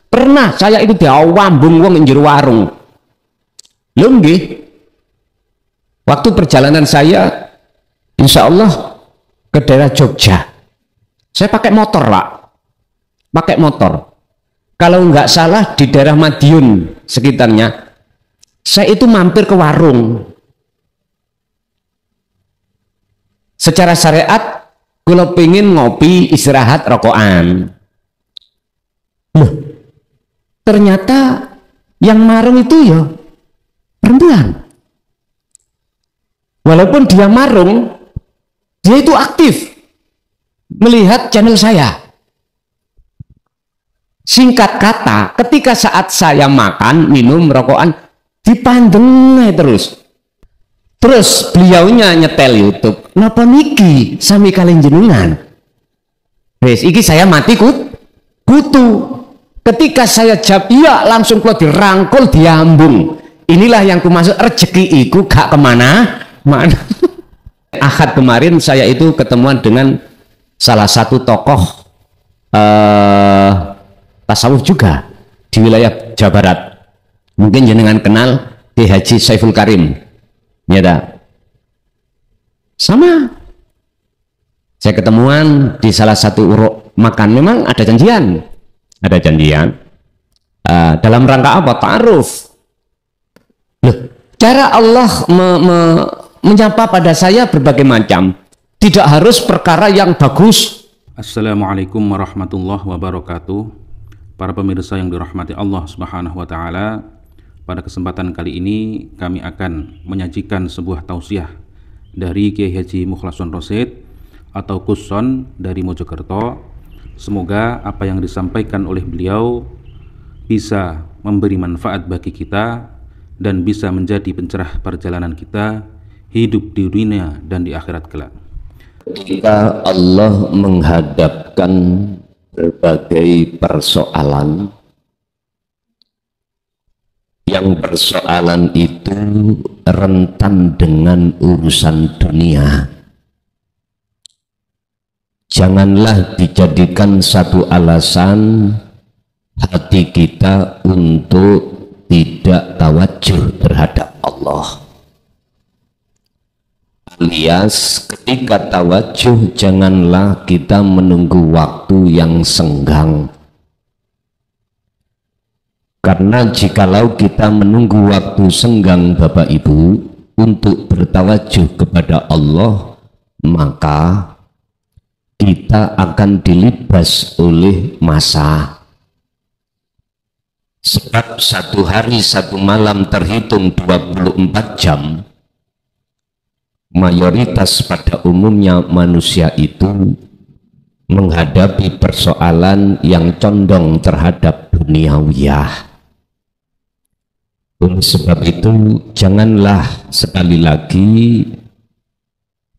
Pernah saya itu diawambung wong njero warung. Lho nggih. Waktu perjalanan saya insya Allah ke daerah Jogja. Saya pakai motor, Pak. Pakai motor. Kalau nggak salah di daerah Madiun sekitarnya, saya itu mampir ke warung. Secara syariat, kalau pengen ngopi, istirahat, rokokan. Loh, ternyata yang marung itu ya perempuan. Walaupun dia marung, dia itu aktif melihat channel saya. Singkat kata, ketika saat saya makan, minum, rokokan, dipandeng terus. Terus beliaunya nyetel YouTube. Napa niki sami kalian jenengan? Wes, iki saya mati kutu. Ketika saya jawab iya, langsung keluar dirangkul, diambung. Inilah yang kumaksud rezeki iku gak kemana-mana. Ahad kemarin saya itu ketemuan dengan salah satu tokoh tasawuf juga di wilayah Jawa Barat. Mungkin jenengan kenal Ki Haji Saiful Karim. Ya dah. Sama. Saya ketemuan di salah satu uruk makan, memang ada janjian. Ada janjian. Dalam rangka apa? Ta'aruf. Loh, cara Allah menyapa pada saya berbagai macam. Tidak harus perkara yang bagus. Assalamualaikum warahmatullahi wabarakatuh. Para pemirsa yang dirahmati Allah Subhanahu wa taala, pada kesempatan kali ini kami akan menyajikan sebuah tausiah dari Kiai Haji Mukhlason Rosyid atau Kuson dari Mojokerto. Semoga apa yang disampaikan oleh beliau bisa memberi manfaat bagi kita dan bisa menjadi pencerah perjalanan kita hidup di dunia dan di akhirat kelak. Ketika Allah menghadapkan berbagai persoalan, yang persoalan itu rentan dengan urusan dunia, janganlah dijadikan satu alasan hati kita untuk tidak tawajuh terhadap Allah. Alias ketika tawajuh, janganlah kita menunggu waktu yang senggang. Karena jikalau kita menunggu waktu senggang Bapak Ibu untuk bertawajuh kepada Allah, maka kita akan dilibas oleh masa. Sebab satu hari satu malam terhitung 24 jam. Mayoritas pada umumnya manusia itu menghadapi persoalan yang condong terhadap duniawiyah. Oleh sebab itu, janganlah sekali lagi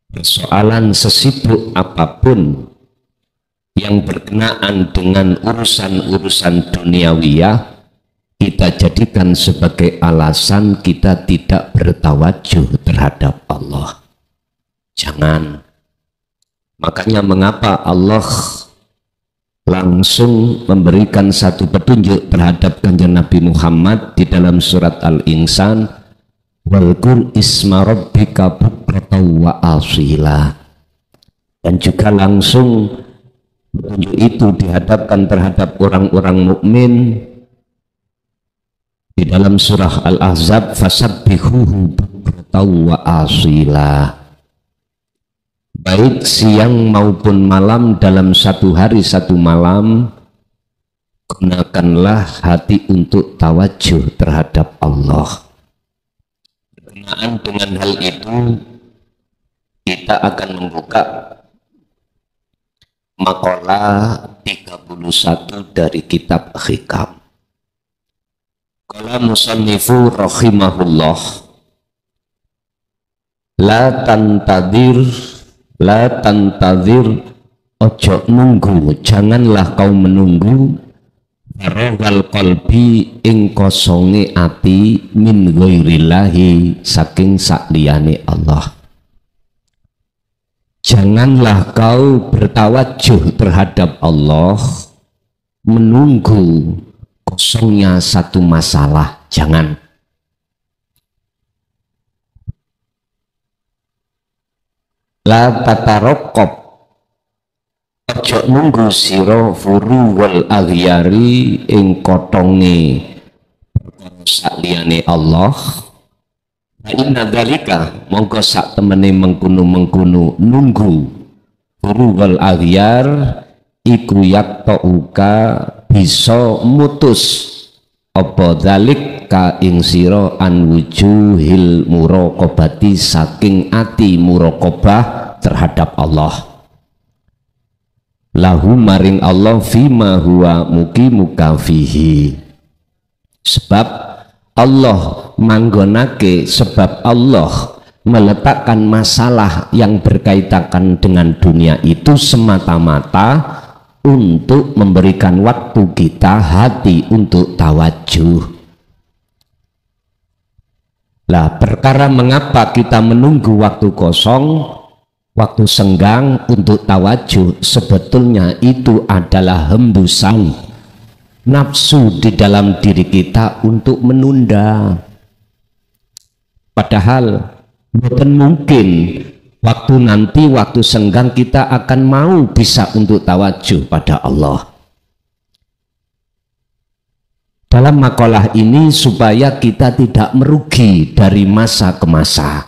persoalan sesibuk apapun yang berkenaan dengan urusan-urusan duniawiyah kita jadikan sebagai alasan kita tidak bertawajuh terhadap Allah. Jangan. Makanya mengapa Allah langsung memberikan satu petunjuk terhadap kanjeng Nabi Muhammad di dalam surat Al-Insan, walqur isma rabbika bukratan wa asila. Dan juga langsung petunjuk itu dihadapkan terhadap orang-orang mukmin di dalam surah Al-Ahzab, fasabbihuhu bukratan wa asila. Baik siang maupun malam, dalam satu hari satu malam, gunakanlah hati untuk tawajuh terhadap Allah. Berkenaan dengan hal itu, kita akan membuka makalah 31 dari kitab Hikam. Qala musannifu rahimahullah, la tantazir, ojo nunggu, janganlah kau menunggu faragal qalbi ing kosonge ati min ghairillahi, saking sakliyane Allah. janganlah kau bertawajuh terhadap Allah menunggu kosongnya satu masalah. Jangan. La tatarokop, ojo nunggu siro furu wal aghyari ing kotonge sakliyane Allah. Inna dzalika mongko sak temene mengkono nunggu furu wal aghyar iku yaktauka bisa mutus apa dzalik ka ing sira an wujuhil muraqabati saking ati muraqabah terhadap Allah. Lahu maring Allah fima huwa muqimuka fihi, sebab Allah manggonake, sebab Allah meletakkan masalah yang berkaitan dengan dunia itu semata-mata untuk memberikan waktu kita hati untuk tawajuh. Lah perkara mengapa kita menunggu waktu kosong, waktu senggang untuk tawajuh, sebetulnya itu adalah hembusan nafsu di dalam diri kita untuk menunda. Padahal bukan mungkin waktu nanti, waktu senggang kita akan mau bisa untuk tawajuh pada Allah. Dalam makalah ini supaya kita tidak merugi dari masa ke masa.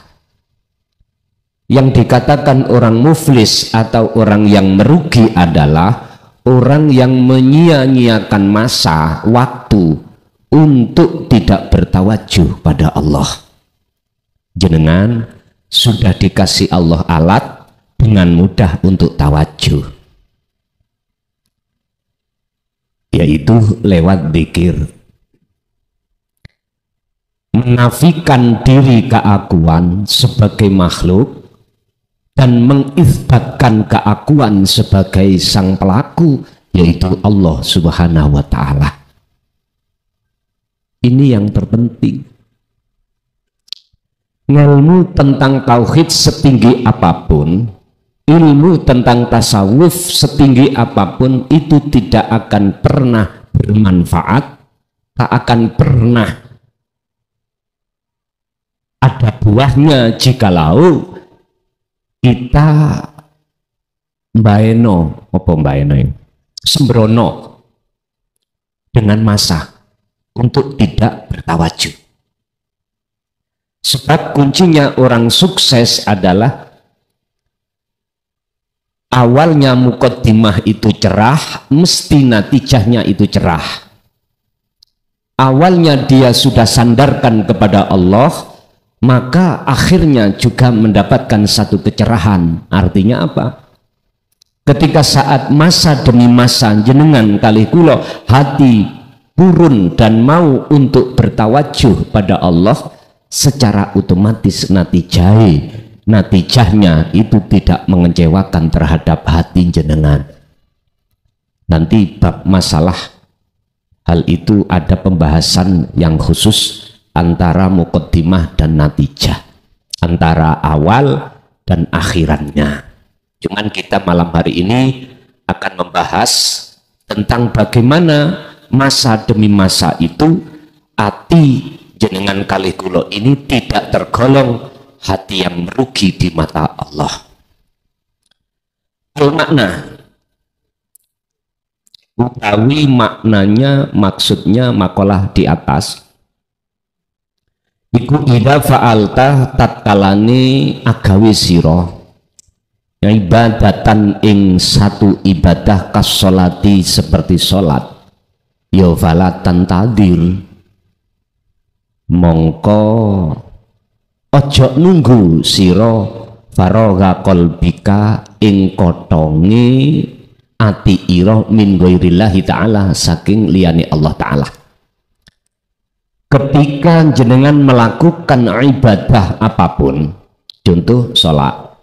Yang dikatakan orang muflis atau orang yang merugi adalah orang yang menyia-nyiakan masa, waktu untuk tidak bertawajuh pada Allah. Jenengan sudah dikasih Allah alat dengan mudah untuk tawajuh, yaitu lewat zikir. Menafikan diri keakuan sebagai makhluk dan mengisbatkan keakuan sebagai sang pelaku, yaitu Allah Subhanahu wa Ta'ala. Ini yang terpenting. Ilmu tentang tauhid setinggi apapun, ilmu tentang tasawuf setinggi apapun, itu tidak akan pernah bermanfaat, tak akan pernah ada buahnya jikalau kita sembrono dengan masa untuk tidak bertawajuh. Sebab kuncinya orang sukses adalah awalnya muqaddimah itu cerah, mesti natijahnya itu cerah. Awalnya dia sudah sandarkan kepada Allah, maka akhirnya juga mendapatkan satu kecerahan. Artinya apa? Ketika saat masa demi masa jenengan kali kula hati turun dan mau untuk bertawajuh pada Allah, secara otomatis natijahnya itu tidak mengecewakan terhadap hati jenengan. Nanti bab masalah hal itu ada pembahasan yang khusus antara muqaddimah dan natijah, antara awal dan akhirannya. Cuman kita malam hari ini akan membahas tentang bagaimana masa demi masa itu hati jenengan kalih kula ini tidak tergolong hati yang merugi di mata Allah. Al-makna utawi maknanya, maksudnya makalah di atas iku idza fa'alta tatkalane agawe sira ibadatan ing satu ibadah kasolati seperti solat, ya falatan tadir, mongko ojo nunggu sira faragha qalbika ing kotonge ati ira min ghairillahi ta'ala, saking liyane Allah ta'ala. Ketika jenengan melakukan ibadah apapun, contoh sholat,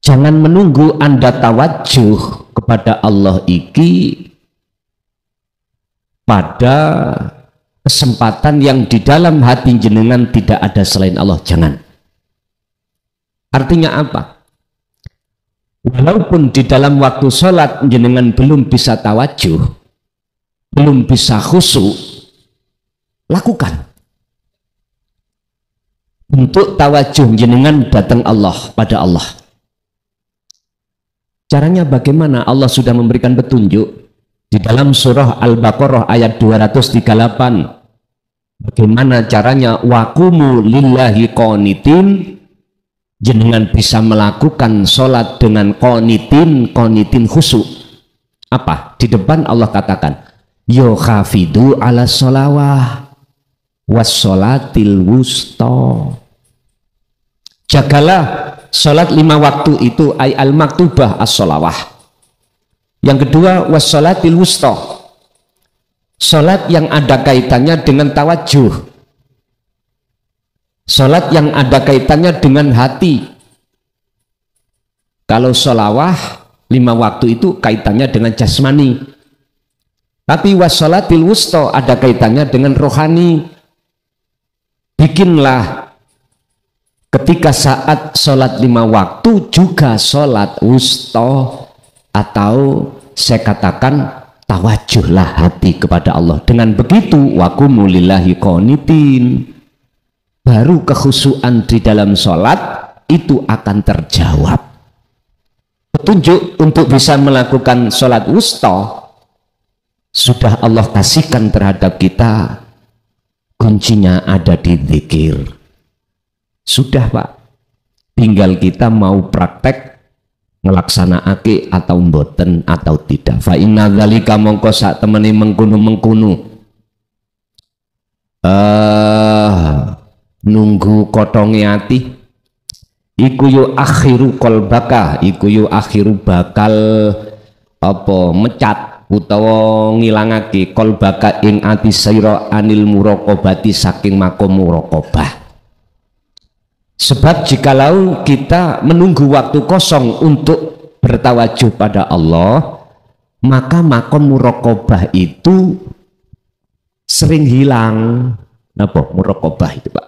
jangan menunggu Anda tawajuh kepada Allah iki pada kesempatan yang di dalam hati jenengan tidak ada selain Allah. Jangan. Artinya apa? walaupun di dalam waktu sholat jenengan belum bisa tawajuh, belum bisa khusyuk, lakukan. Untuk tawajuh jenengan datang Allah pada Allah. Caranya bagaimana? Allah sudah memberikan petunjuk di dalam surah Al-Baqarah ayat 238. Bagaimana caranya? Waqumu lillahi qanitin, jenengan bisa melakukan sholat dengan qanitin khusyuk. Apa? Di depan Allah katakan yo khafidu ala sholawah was sholatil wusta. Jagalah sholat 5 waktu itu ay al maktubah as sholawah. Yang kedua was sholatil wusta, sholat yang ada kaitannya dengan tawajuh, sholat yang ada kaitannya dengan hati. Kalau sholawah 5 waktu itu kaitannya dengan jasmani, tapi wassolatil wusta ada kaitannya dengan rohani. Bikinlah ketika saat sholat 5 waktu juga sholat wusta, atau saya katakan tawajuhlah hati kepada Allah. Dengan begitu waqumu lillahi qanitin, baru kekhusyuan di dalam sholat itu akan terjawab. Petunjuk untuk bisa melakukan sholat wusta sudah Allah kasihkan terhadap kita. Kuncinya ada di zikir. Sudah Pak, tinggal kita mau praktek ngelaksanakake atau mboten atau tidak. Fa inna dzalika mongko sak temene mengkono nunggu kotonge ati iku yu akhiru qalbaka, iku yu akhiru bakal apa mecat utawa ngilangake qalbaka ing ati sira anil muraqabati saking makom muraqabah. Sebab jikalau kita menunggu waktu kosong untuk bertawajuh pada Allah, maka makom muraqabah itu sering hilang. Napa muraqabah itu Pak?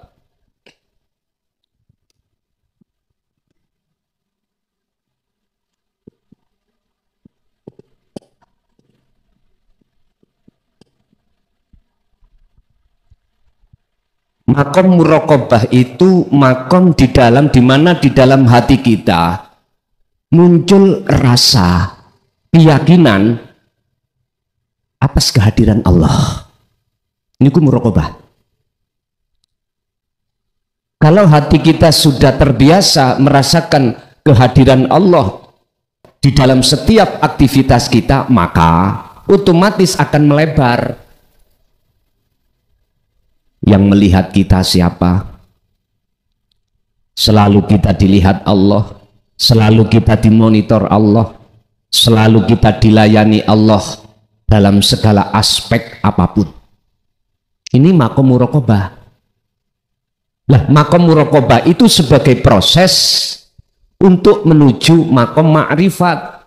Makom muraqabah itu makom di mana di dalam hati kita muncul rasa keyakinan atas kehadiran Allah. Ini ku muraqabah. Kalau hati kita sudah terbiasa merasakan kehadiran Allah di dalam setiap aktivitas kita, maka otomatis akan melebar. Yang melihat kita siapa? Selalu kita dilihat Allah, selalu kita dimonitor Allah, selalu kita dilayani Allah dalam segala aspek apapun. Ini makom muraqabah. Lah, makom muraqabah itu sebagai proses untuk menuju makom ma'rifat.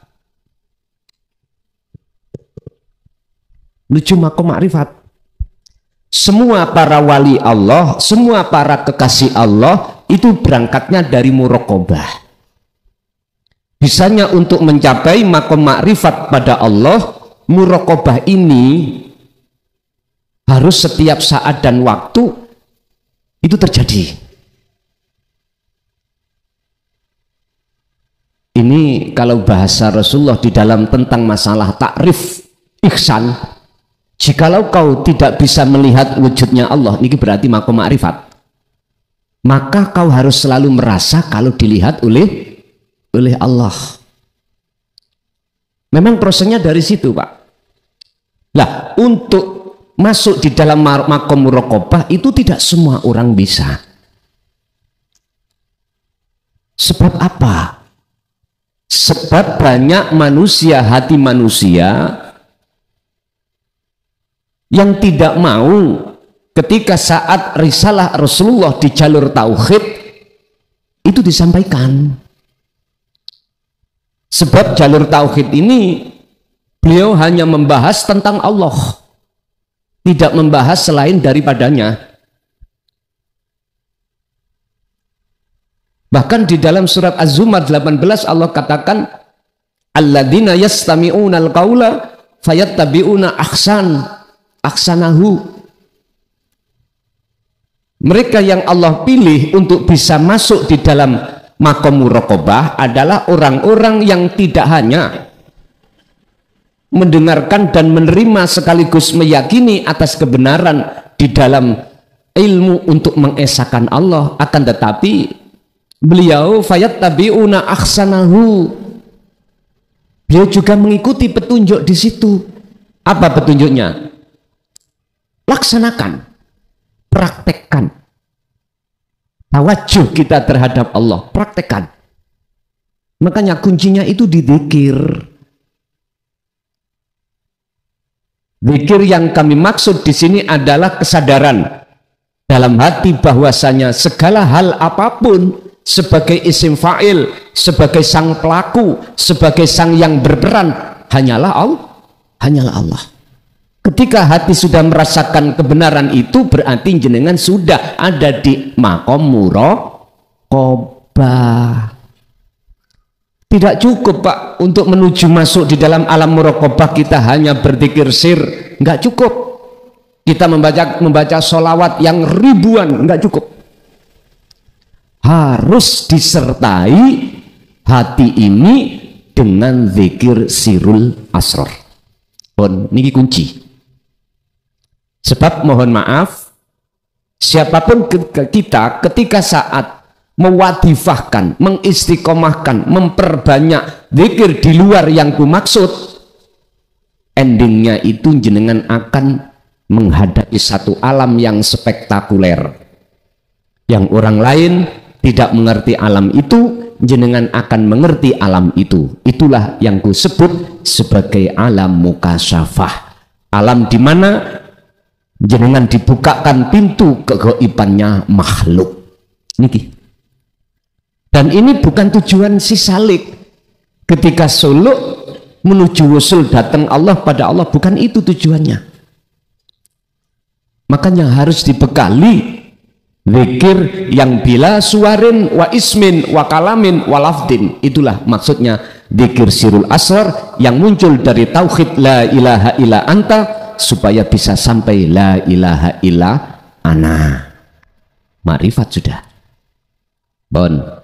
Menuju makom ma'rifat. Semua para wali Allah, semua para kekasih Allah itu berangkatnya dari muraqabah. Bisanya untuk mencapai makom ma'rifat pada Allah, muraqabah ini harus setiap saat dan waktu itu terjadi. Ini kalau bahasa Rasulullah di dalam tentang masalah takrif ihsan, jikalau kau tidak bisa melihat wujudnya Allah, ini berarti makom ma'rifat, maka kau harus selalu merasa kalau dilihat oleh Allah. Memang prosesnya dari situ Pak. Lah, untuk masuk di dalam makom muraqabah itu tidak semua orang bisa. Sebab apa? Sebab banyak manusia, hati manusia yang tidak mau ketika saat risalah Rasulullah di jalur tauhid itu disampaikan. Sebab jalur tauhid ini beliau hanya membahas tentang Allah, tidak membahas selain daripadanya. Bahkan di dalam surat Az-Zumar 18 Allah katakan alladzina yastami'una al-qaula fayattabi'una ahsanahu. Mereka yang Allah pilih untuk bisa masuk di dalam maqam muraqabah adalah orang-orang yang tidak hanya mendengarkan dan menerima sekaligus meyakini atas kebenaran di dalam ilmu untuk mengesahkan Allah, akan tetapi beliau fayattabi'una ahsanahu, beliau juga mengikuti petunjuk di situ. Apa petunjuknya? Laksanakan, praktekkan. Tawajuh kita terhadap Allah, praktekkan. Makanya kuncinya itu di dzikir. Dzikir yang kami maksud di sini adalah kesadaran dalam hati bahwasanya segala hal apapun sebagai isim fa'il, sebagai sang pelaku, sebagai sang yang berperan hanyalah Allah. Ketika hati sudah merasakan kebenaran itu, berarti jenengan sudah ada di maqam muraqabah. Tidak cukup Pak untuk menuju masuk di dalam alam muraqabah kita hanya berzikir sir, nggak cukup. Kita membaca sholawat yang ribuan, nggak cukup. Harus disertai hati ini dengan zikir sirul asrar. Niki kunci. Sebab mohon maaf, siapapun kita ketika saat mewadifahkan, mengistiqomahkan, memperbanyak zikir di luar yang kumaksud, endingnya itu jenengan akan menghadapi satu alam yang spektakuler, yang orang lain tidak mengerti alam itu, jenengan akan mengerti alam itu. Itulah yang kusebut sebagai alam mukasyafah, alam di mana jenengan dibukakan pintu kegaibannya makhluk. Niki. Dan ini bukan tujuan si salik. Ketika suluk menuju wusul datang Allah pada Allah, bukan itu tujuannya. Makanya harus dibekali zikir yang bila suwarin wa ismin wa kalamin wa lafdin. Itulah maksudnya zikir sirul asrar yang muncul dari tauhid la ilaha illa anta, supaya bisa sampai la ilaha illa ana. Ma'rifat sudah. Bon.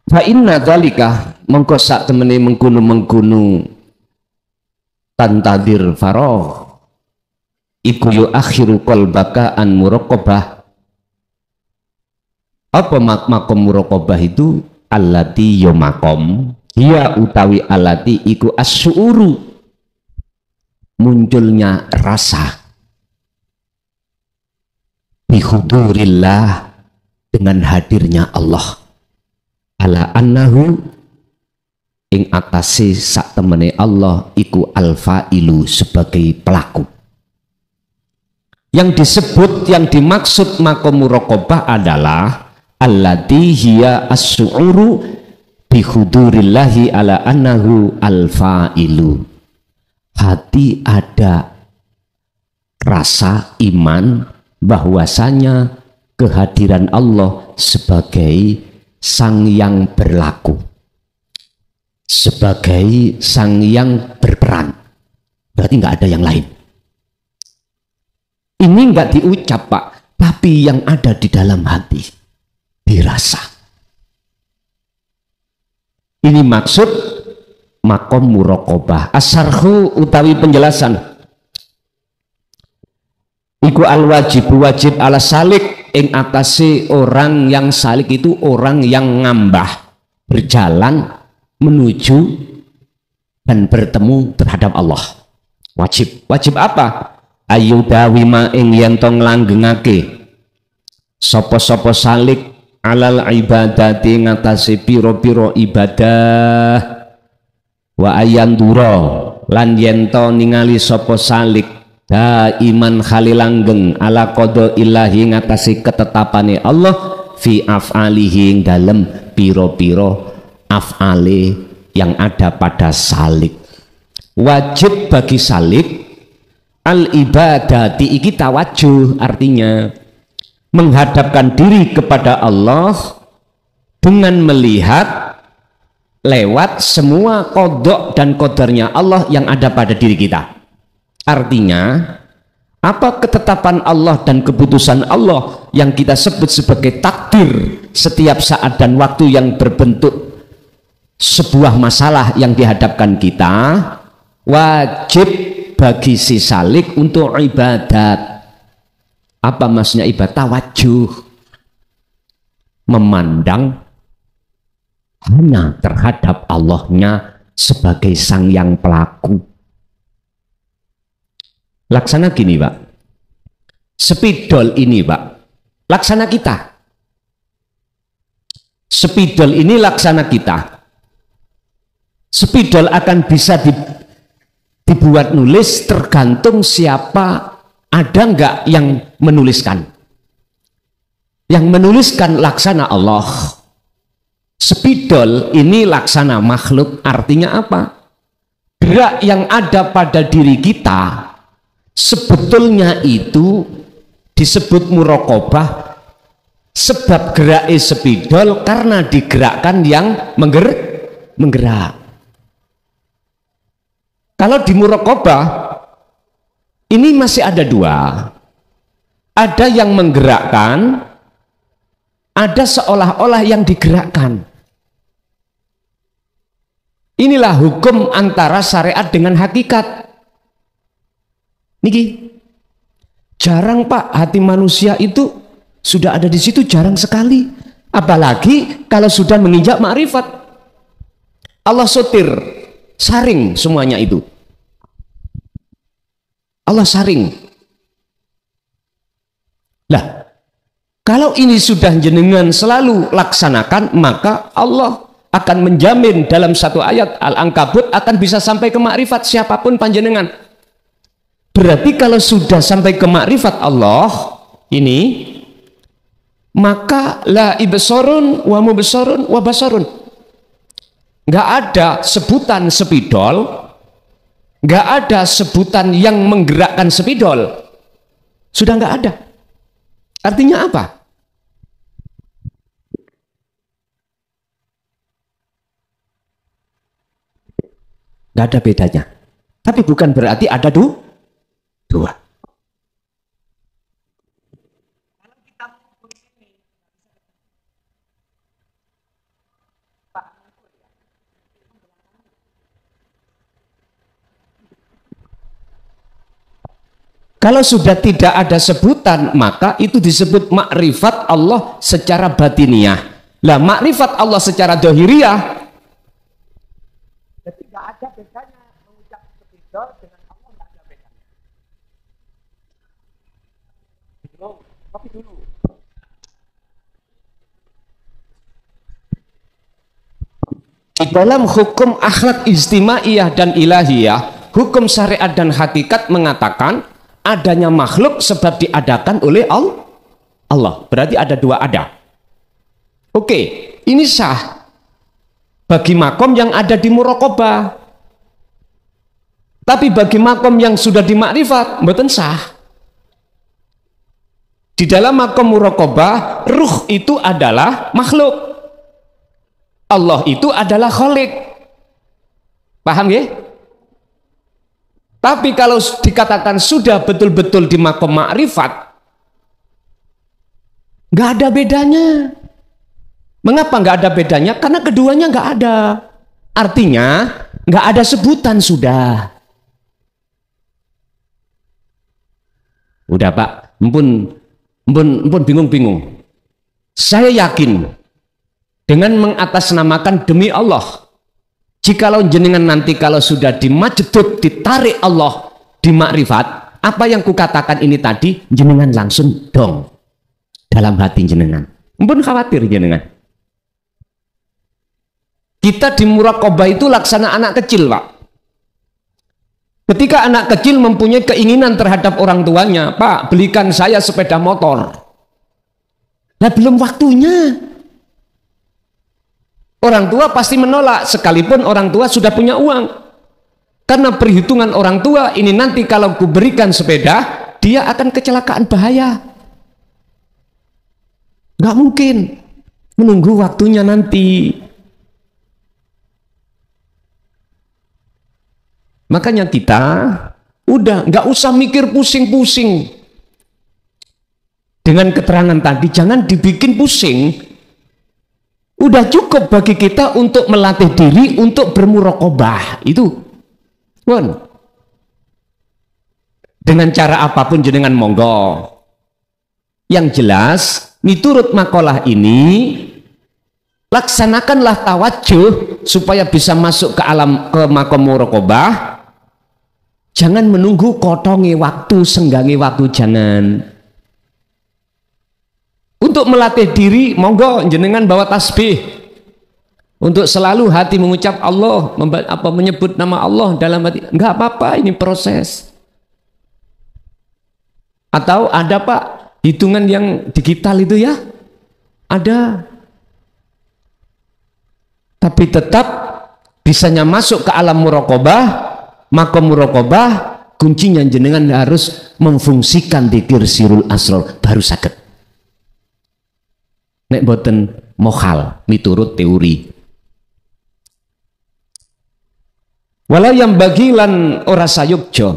Fa inna dzalika mongko sak temene mengkono tantadir faragh iku yu akhiru qalbaka an muraqabah. Apa makom muraqabah itu? Allati yo makom hiya utawi alati iku asyuru, munculnya rasa bihudurillah, dengan hadirnya Allah, ala annahu ing atase sak temene Allah iku alfailu, sebagai pelaku. Yang disebut, yang dimaksud makom muraqabah adalah allati hiya as-su'uru bi hudurillahi ala annahu al-fa'ilu. Hati ada rasa iman bahwasanya kehadiran Allah sebagai sang yang berlaku, sebagai sang yang berperan. Berarti nggak ada yang lain. Ini nggak diucap Pak, tapi yang ada di dalam hati, dirasa. Ini maksud makom muraqabah. Asarhu utawi penjelasan iku al wajib, wajib ala salik ing atase orang yang salik itu orang yang ngambah, berjalan menuju dan bertemu terhadap Allah. Wajib. Wajib apa? Ayu dawima ing yen to nglanggengake sapa-sapa salik alal ibadati ngatasi piro-piro ibadah, wa ayandura lan yento ningali sopo salik daiman khalilanggeng ala qada ilahi ngatasi ketetapane Allah fi af'alihi dalem piro-piro af'ale yang ada pada salik. Wajib bagi salik al ibadati iki tawajuh, artinya menghadapkan diri kepada Allah dengan melihat lewat semua qada dan qadarnya Allah yang ada pada diri kita. Artinya, apa ketetapan Allah dan keputusan Allah yang kita sebut sebagai takdir setiap saat dan waktu yang berbentuk sebuah masalah yang dihadapkan kita, wajib bagi si salik untuk ibadat. Apa maksudnya ibadah? Tawajuh, memandang hanya terhadap Allahnya sebagai sang yang pelaku. Laksana gini Pak, spidol ini Pak, laksana kita. Spidol ini laksana kita. Spidol akan bisa dibuat nulis tergantung siapa. Ada nggak yang menuliskan? Yang menuliskan laksana Allah. Spidol ini laksana makhluk, artinya apa? Gerak yang ada pada diri kita sebetulnya itu disebut muraqabah, sebab gerak spidol karena digerakkan yang menggerak. Kalau di muraqabah ini masih ada dua, ada yang menggerakkan, ada seolah-olah yang digerakkan. Inilah hukum antara syariat dengan hakikat. Niki, jarang Pak, hati manusia itu sudah ada di situ, jarang sekali. Apalagi kalau sudah menginjak ma'rifat. Allah sotir, saring semuanya itu. Allah saring. Lah, kalau ini sudah jenengan selalu laksanakan, maka Allah akan menjamin dalam satu ayat Al-Ankabut akan bisa sampai ke makrifat siapapun panjenengan. Berarti kalau sudah sampai ke makrifat Allah ini, maka la ibsarun wa mubsarun wa basarun. Nggak ada sebutan spidol, nggak ada sebutan yang menggerakkan spidol, sudah nggak ada. Artinya apa? Nggak ada bedanya. Tapi bukan berarti ada dua. Kalau sudah tidak ada sebutan, maka itu disebut makrifat Allah secara batiniah. Lah makrifat Allah secara dohiriyah, jadi tidak ada bedanya mengucap spidol dengan Allah, tidak ada bedanya. Tapi dulu. Dalam hukum akhlak istimaiyah dan ilahiyah, hukum syariat dan hakikat mengatakan adanya makhluk sebab diadakan oleh Allah. Berarti ada dua ada. Oke, ini sah bagi makom yang ada di muraqabah. Tapi bagi makom yang sudah di makrifat, mboten sah. Di dalam makom muraqabah, ruh itu adalah makhluk. Allah itu adalah khalik. Paham ya? Tapi kalau dikatakan sudah betul-betul di makom makrifat, nggak ada bedanya. Mengapa nggak ada bedanya? Karena keduanya nggak ada. Artinya nggak ada sebutan sudah. Udah Pak, mpun bingung-bingung. Saya yakin dengan mengatasnamakan demi Allah. Jikalau jenengan nanti kalau sudah dimajdud, ditarik Allah di makrifat, apa yang kukatakan ini tadi, jenengan langsung dong dalam hati jenengan. Mpun khawatir jenengan. Kita di muraqabah itu laksana anak kecil Pak. Ketika anak kecil mempunyai keinginan terhadap orang tuanya, Pak belikan saya sepeda motor. Nah belum waktunya. Orang tua pasti menolak, sekalipun orang tua sudah punya uang. Karena perhitungan orang tua, ini nanti kalau kuberikan sepeda, dia akan kecelakaan bahaya. Nggak mungkin. Menunggu waktunya nanti. Makanya kita udah nggak usah mikir pusing-pusing dengan keterangan tadi, jangan dibikin pusing. Udah cukup bagi kita untuk melatih diri untuk bermuraqabah itu, pun dengan cara apapun jenengan monggo. Yang jelas, miturut makalah ini laksanakanlah tawajuh supaya bisa masuk ke alam ke makom muraqabah. Jangan menunggu kotongi waktu, senggangi waktu, jangan. Untuk melatih diri, monggo jenengan bawa tasbih. Untuk selalu hati mengucap Allah, menyebut nama Allah dalam hati. Enggak apa-apa, ini proses. Atau ada Pak, hitungan yang digital itu ya? Ada. Tapi tetap bisanya masuk ke alam muraqabah. Maka muraqabah kuncinya jenengan harus memfungsikan dzikir sirul asrar baru saged. Nek boten mohal miturut teori. Wala yang bagilan ora sayukjo.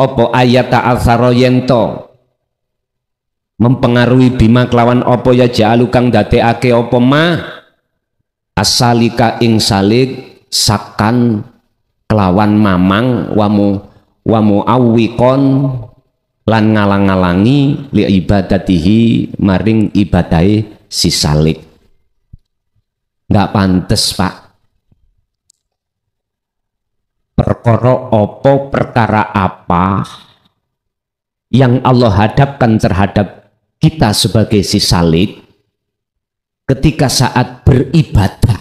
Opo ayat ta'atharo yento mempengaruhi bima kelawan opo ya ja'alu kang dadekake opo ma asalika ing salik sakan kelawan mamang wamu awikon lan ngalang-ngalangi li ibadatihi maring ibadahe si salik. Nggak pantes Pak, perkara apa yang Allah hadapkan terhadap kita sebagai si salik ketika saat beribadah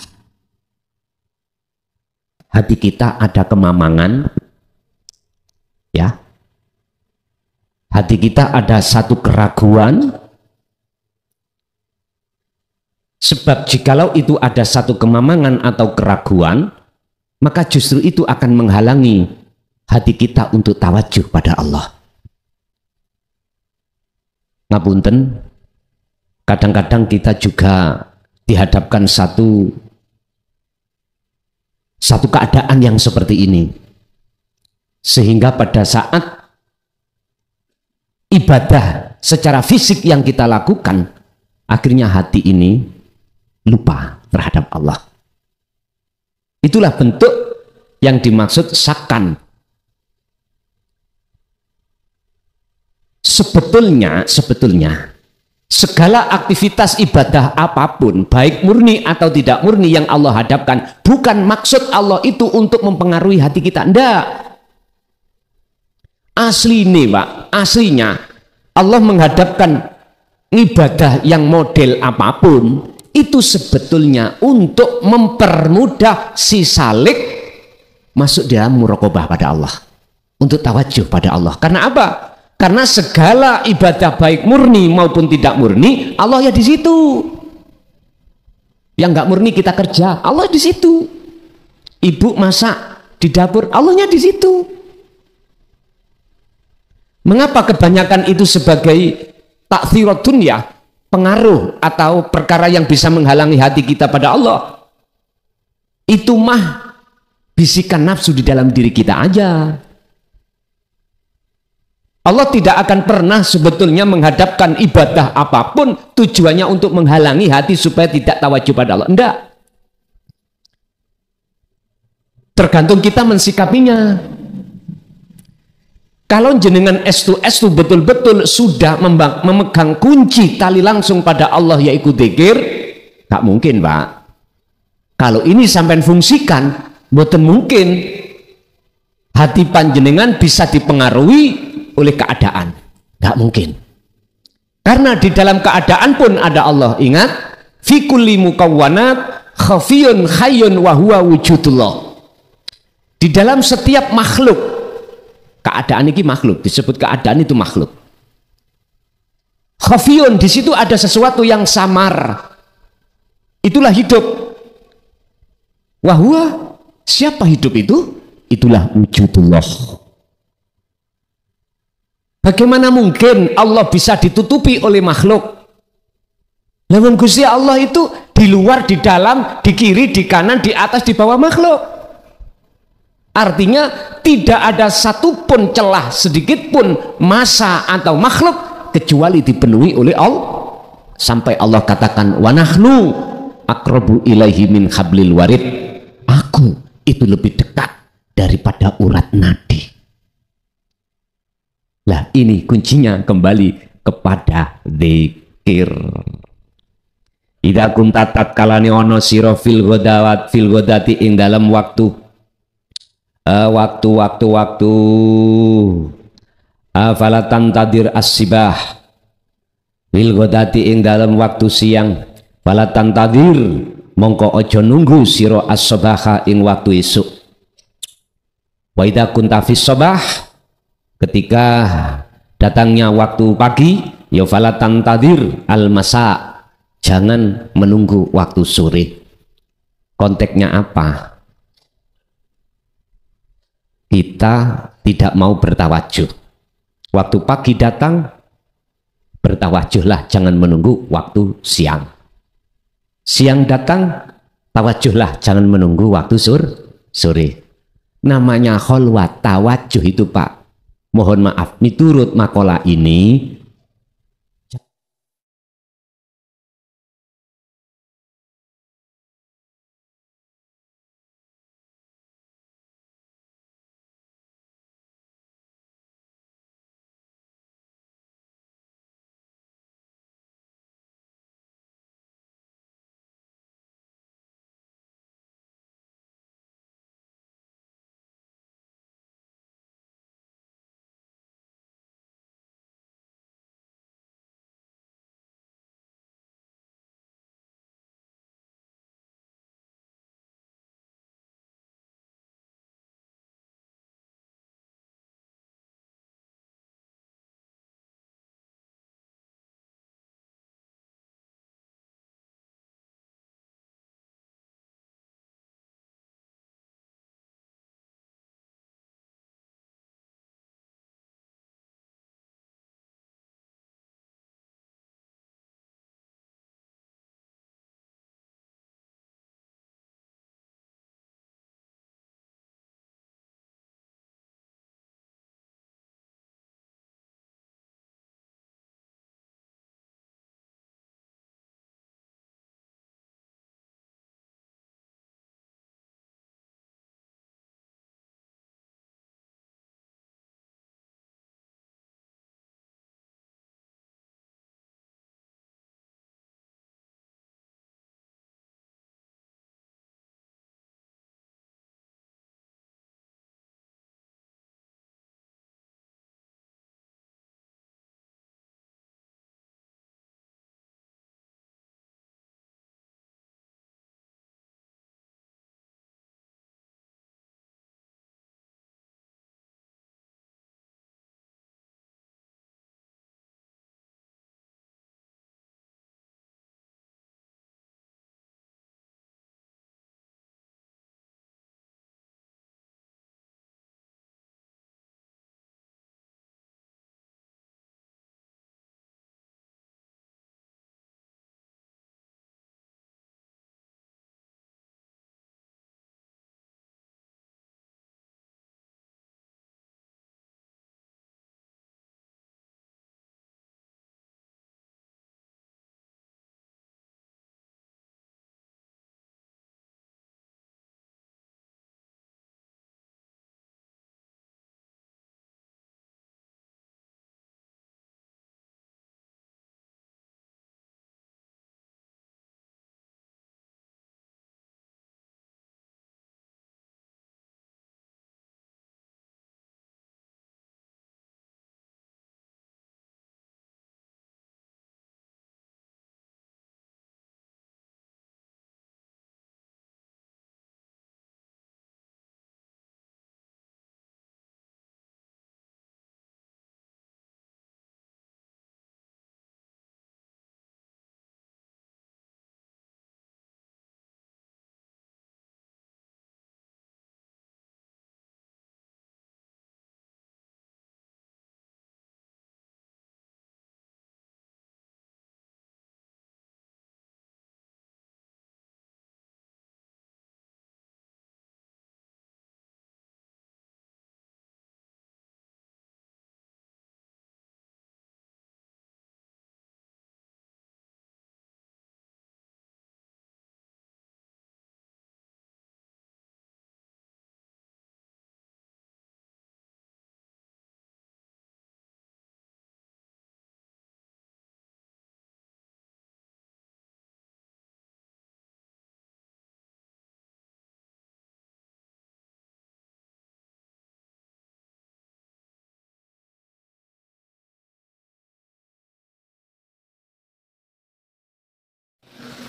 hati kita ada kemamangan, ya, hati kita ada satu keraguan. Sebab jikalau itu ada satu kemamangan atau keraguan, maka justru itu akan menghalangi hati kita untuk tawajuh pada Allah. Ngapunten, kadang-kadang kita juga dihadapkan satu keadaan yang seperti ini, sehingga pada saat ibadah secara fisik yang kita lakukan, akhirnya hati ini lupa terhadap Allah. Itulah bentuk yang dimaksud sakan. Sebetulnya segala aktivitas ibadah apapun, baik murni atau tidak murni yang Allah hadapkan, bukan maksud Allah itu untuk mempengaruhi hati kita. Enggak. Aslinya Allah menghadapkan ibadah yang model apapun, itu sebetulnya untuk mempermudah si salik masuk dalam muraqabah pada Allah, untuk tawajuh pada Allah. Karena apa? Karena segala ibadah baik murni maupun tidak murni, Allah ya di situ. Yang nggak murni kita kerja, Allah di situ. Ibu masak di dapur, Allahnya di situ. Mengapa kebanyakan itu sebagai ta'thirat dunya, pengaruh atau perkara yang bisa menghalangi hati kita pada Allah? Itu mah bisikan nafsu di dalam diri kita aja. Allah tidak akan pernah sebetulnya menghadapkan ibadah apapun tujuannya untuk menghalangi hati supaya tidak tawajuh pada Allah. Enggak. Tergantung kita mensikapinya. Kalau jenengan estu betul-betul sudah memegang kunci tali langsung pada Allah yaitu dzikir, tak mungkin Pak. Kalau ini sampai fungsikan, boten mungkin hati panjenengan bisa dipengaruhi oleh keadaan. Nggak mungkin. Karena di dalam keadaan pun ada Allah. Ingat, fi kulli mukawwanat khafiyun hayyun wa huwa wujudullah. Di dalam setiap makhluk, keadaan ini makhluk, disebut keadaan itu makhluk. Khafiyun, di situ ada sesuatu yang samar. Itulah hidup. Wa huwa, siapa hidup itu? Itulah wujudullah. Bagaimana mungkin Allah bisa ditutupi oleh makhluk? Namun Gusti Allah itu di luar, di dalam, di kiri, di kanan, di atas, di bawah makhluk. Artinya tidak ada satupun celah sedikit pun masa atau makhluk kecuali dipenuhi oleh Allah. Sampai Allah katakan, wa nahnu aqrabu ilaihi min hablil warid. Aku itu lebih dekat daripada urat nadi. Lah ini kuncinya kembali kepada zikir. Idza kunta tatkalane ana sira fil ghadati ing dalam waktu falatan tadir as-sibah fil ghadati ing dalam waktu siang, falatan tadir mongko aja nunggu sira as-sabaha ing waktu esuk. Wa idza kunta fis sabah, ketika datangnya waktu pagi, ya falatan tadir al-masa, jangan menunggu waktu sore. Konteksnya apa? Kita tidak mau bertawajuh. Waktu pagi datang, bertawajuhlah, jangan menunggu waktu siang. Siang datang, tawajuhlah, jangan menunggu waktu sore. Namanya kholwat, tawajuh itu Pak. Mohon maaf, miturut makalah ini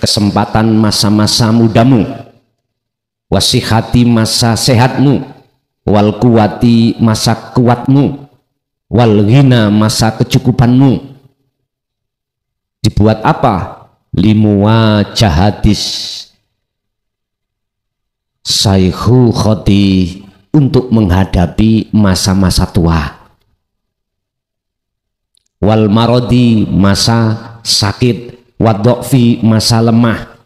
kesempatan masa-masa mudamu, wasihati masa sehatmu, wal kuwati masa kuatmu, wal ghina masa kecukupanmu. Dibuat apa? Limuwajahatis sayhu khoti, untuk menghadapi masa-masa tua, wal marodi masa sakit, wadokfi masa lemah,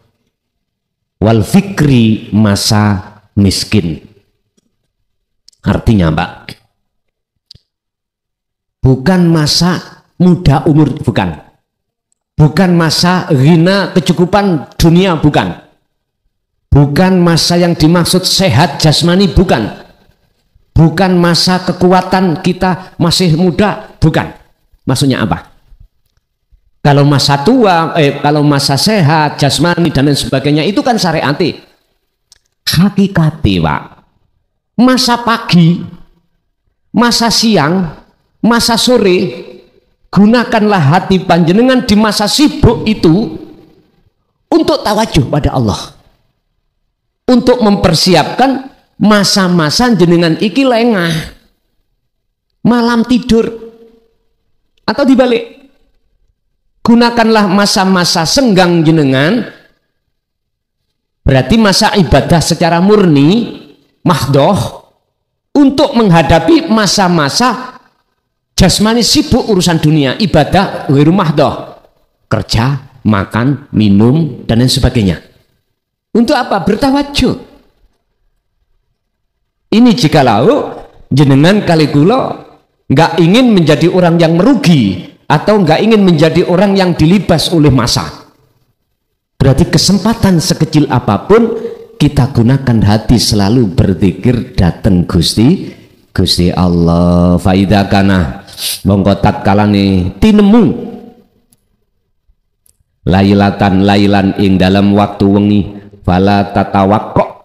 wal fikri masa miskin. Artinya Pak, bukan masa muda umur, bukan masa ghina kecukupan dunia, bukan masa yang dimaksud sehat jasmani, bukan masa kekuatan kita masih muda, bukan. Maksudnya apa? Kalau masa tua, kalau masa sehat jasmani dan lain sebagainya itu kan syariati. Hakikati Pak, masa pagi, masa siang, masa sore, gunakanlah hati panjenengan di masa sibuk itu untuk tawajuh pada Allah, untuk mempersiapkan masa-masa jenengan iki lengah, malam tidur, atau dibalik, gunakanlah masa-masa senggang jenengan, berarti masa ibadah secara murni mahdoh, untuk menghadapi masa-masa jasmani sibuk urusan dunia, ibadah ghairu mahdoh, kerja, makan, minum dan lain sebagainya. Untuk apa? Bertawajuh. Ini jikalau jenengan kali kula nggak ingin menjadi orang yang merugi atau nggak ingin menjadi orang yang dilibas oleh masa, berarti kesempatan sekecil apapun kita gunakan hati selalu berzikir datang Gusti Allah. Faida kana mongko tatkalane tinemu lailan ing dalam waktu wengi, fala tatawakkok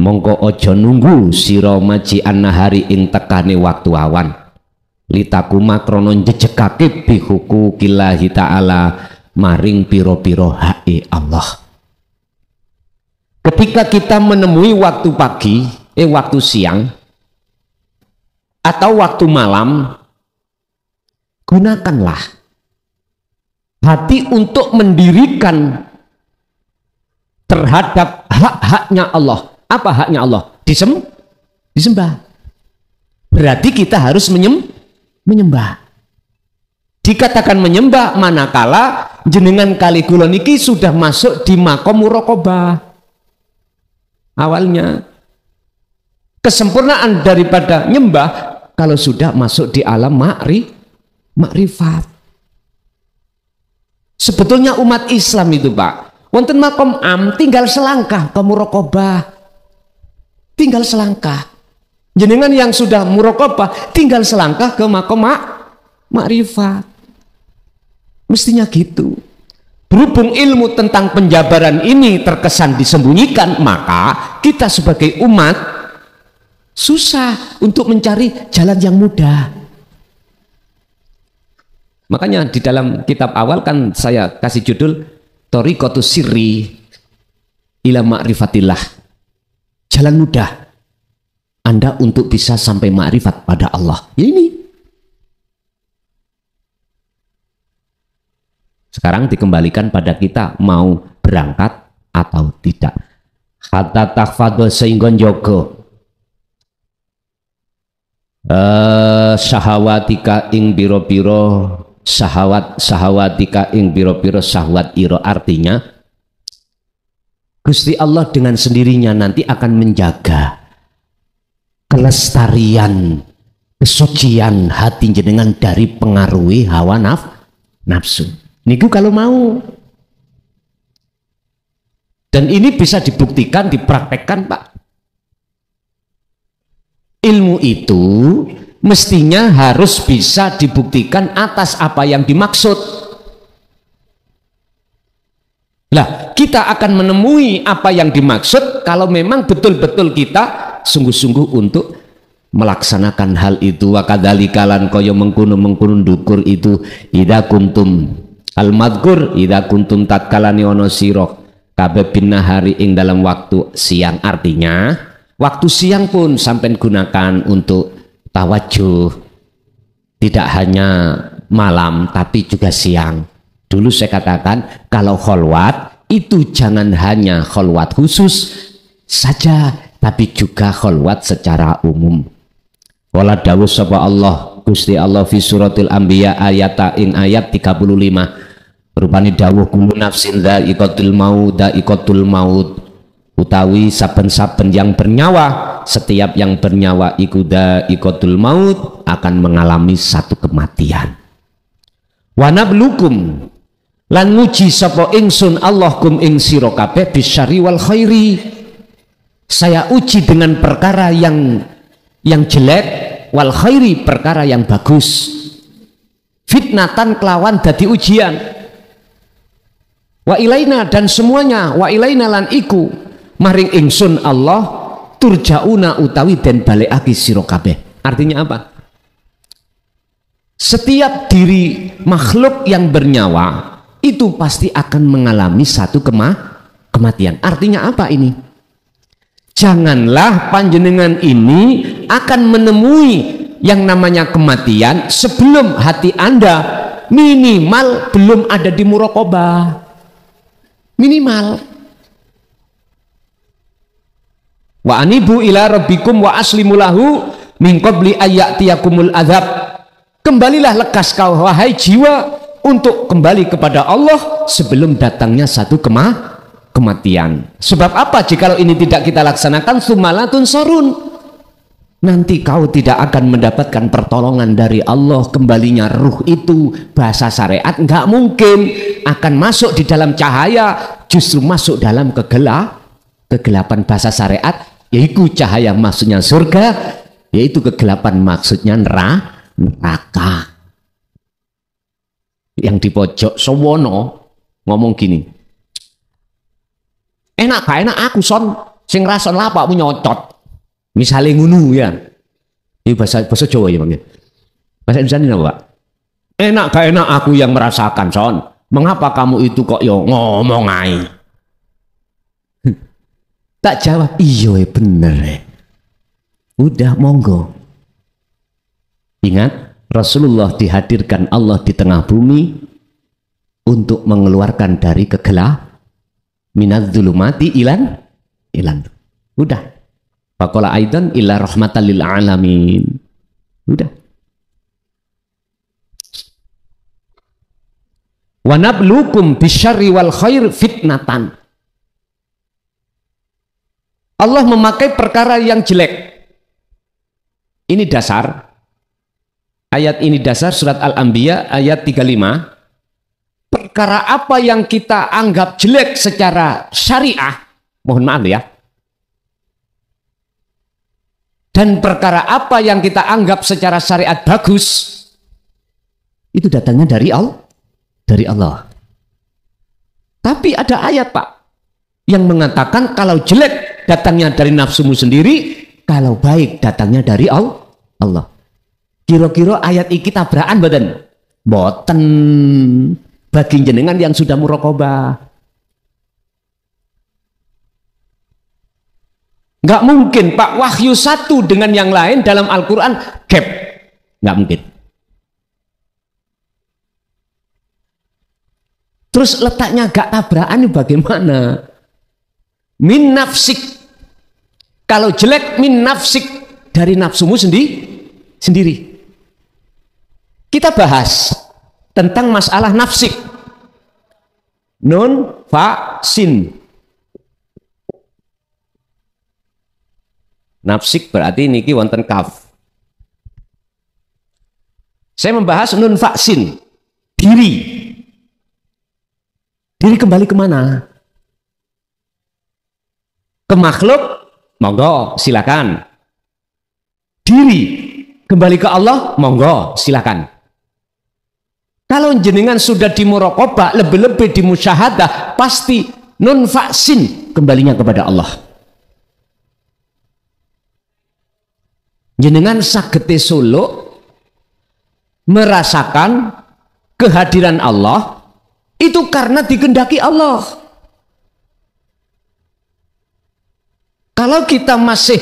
mongko ojo nunggu sira maji annahari ing tekane waktu awan, litakuma krono jejekake bihuku killahi ta'ala maring piro-piro hae Allah. Ketika kita menemui waktu pagi, waktu siang atau waktu malam, gunakanlah hati untuk mendirikan terhadap hak-haknya Allah. Apa haknya Allah? Disembah. Berarti kita harus menyembah. Dikatakan menyembah manakala jenengan kali kula niki sudah masuk di makom muraqabah. Awalnya kesempurnaan daripada nyembah kalau sudah masuk di alam makrifat. Sebetulnya umat Islam itu Pak, wonten makom am tinggal selangkah ke muraqabah. Tinggal selangkah. Jenengan yang sudah muraqabah tinggal selangkah ke makom makrifat. Mestinya gitu. Berhubung ilmu tentang penjabaran ini terkesan disembunyikan, maka kita sebagai umat susah untuk mencari jalan yang mudah. Makanya di dalam kitab awal kan saya kasih judul Thariqatus Sirri ila Ma'rifatillah. Jalan mudah Anda untuk bisa sampai makrifat pada Allah. Ini. Sekarang dikembalikan pada kita mau berangkat atau tidak. Hatta tahfadhu sehingga njogo sahawatika ing biro-biro sahawatika ing biro-biro syahwat iro. Artinya Gusti Allah dengan sendirinya nanti akan menjaga kelestarian, kesucian hati jenengan dari pengaruhi hawa nafsu. Niku kalau mau. Dan ini bisa dibuktikan, dipraktekkan Pak. Ilmu itu mestinya harus bisa dibuktikan atas apa yang dimaksud. Lah, kita akan menemui apa yang dimaksud kalau memang betul-betul kita sungguh-sungguh untuk melaksanakan hal itu. Wa kadzalika lan kaya mengkono dukur itu idza kuntum Al madkur idza kuntum tatkalani ono sira kabeh binahari ing dalam waktu siang, artinya waktu siang pun sampai gunakan untuk tawajuh, tidak hanya malam tapi juga siang. Dulu saya katakan kalau kholwat itu jangan hanya kholwat khusus saja tapi juga kholwat secara umum. Wala dawuh sapa Allah Gusti Allah fi suratil anbiya ayat ing ayat 35 rupane dawuh kullu nafsin dha'iqatul maut utawi saben-saben yang bernyawa, setiap yang bernyawa iku dha'iqatul maut akan mengalami satu kematian. Wa nablukum lan nguji sapa ingsun Allah kum ing sira kabeh bisyarri wal khairi, saya uji dengan perkara yang jelek, wal khairi perkara yang bagus, fitnatan kelawan dadi ujian. Wa ilaina dan semuanya, wa ilaina lan iku maring ingsun Allah turjauna utawi den balekake sira kabeh. Artinya apa? Setiap diri makhluk yang bernyawa itu pasti akan mengalami satu kematian. Artinya apa ini? Janganlah panjenengan ini akan menemui yang namanya kematian sebelum hati Anda minimal belum ada di muraqabah. Minimal. Wa anibu ila rabbikum wa aslimu lahu min qabli ayyatiyakumul adzab. Kembalilah lekas kau wahai jiwa untuk kembali kepada Allah sebelum datangnya satu kematian. Sebab apa jikalau ini tidak kita laksanakan? Sumalatun sorun, nanti kau tidak akan mendapatkan pertolongan dari Allah. Kembalinya ruh itu bahasa syariat nggak mungkin akan masuk di dalam cahaya, justru masuk dalam kegelapan. Bahasa syariat yaitu cahaya maksudnya surga, yaitu kegelapan maksudnya neraka. Yang di pojok Sowono ngomong gini, enak gak enak aku son sing rason lapakmu nyocot, misalnya ngunu ya. Ini bahasa Jawa ya bang ya. Bahasa Indonesia ini apa Pak? Enak gak enak aku yang merasakan son, mengapa kamu itu kok yo ngomong aja? Tak jawab, iya bener. Udah monggo. Ingat, Rasulullah dihadirkan Allah di tengah bumi untuk mengeluarkan dari kegelapan, minadz-dzulumati ilan. Udah. Faqala aidan illa rahmatan lil alamin. Udah. Wa nabluukum bisyarri wal khair fitnatan. Allah memakai perkara yang jelek. Ini dasar. Ayat ini dasar surat Al-Anbiya ayat 35. Perkara apa yang kita anggap jelek secara syariah, mohon maaf ya. Dan perkara apa yang kita anggap secara syariat bagus, itu datangnya dari Allah. Tapi ada ayat Pak yang mengatakan kalau jelek datangnya dari nafsumu sendiri, kalau baik datangnya dari Allah. Kira-kira ayat iki tabrakan boten bagi jenengan yang sudah muraqabah. Nggak mungkin Pak wahyu satu dengan yang lain dalam Al-Quran gap, nggak mungkin. Terus letaknya gak tabrakan bagaimana? Min nafsik, kalau jelek min nafsik, dari nafsumu sendiri. Kita bahas tentang masalah nafsik. Nun fa sin. Nafsik berarti niki wonten kaf. Saya membahas nun fa sin, diri. Diri kembali kemana? Ke makhluk, monggo silakan. Diri kembali ke Allah, monggo silakan. Kalau jenengan sudah di muraqabah, lebih-lebih di musyahadah, pasti nun faksin kembalinya kepada Allah. Jenengan sagete solo merasakan kehadiran Allah Itu karena dikehendaki Allah. Kalau kita masih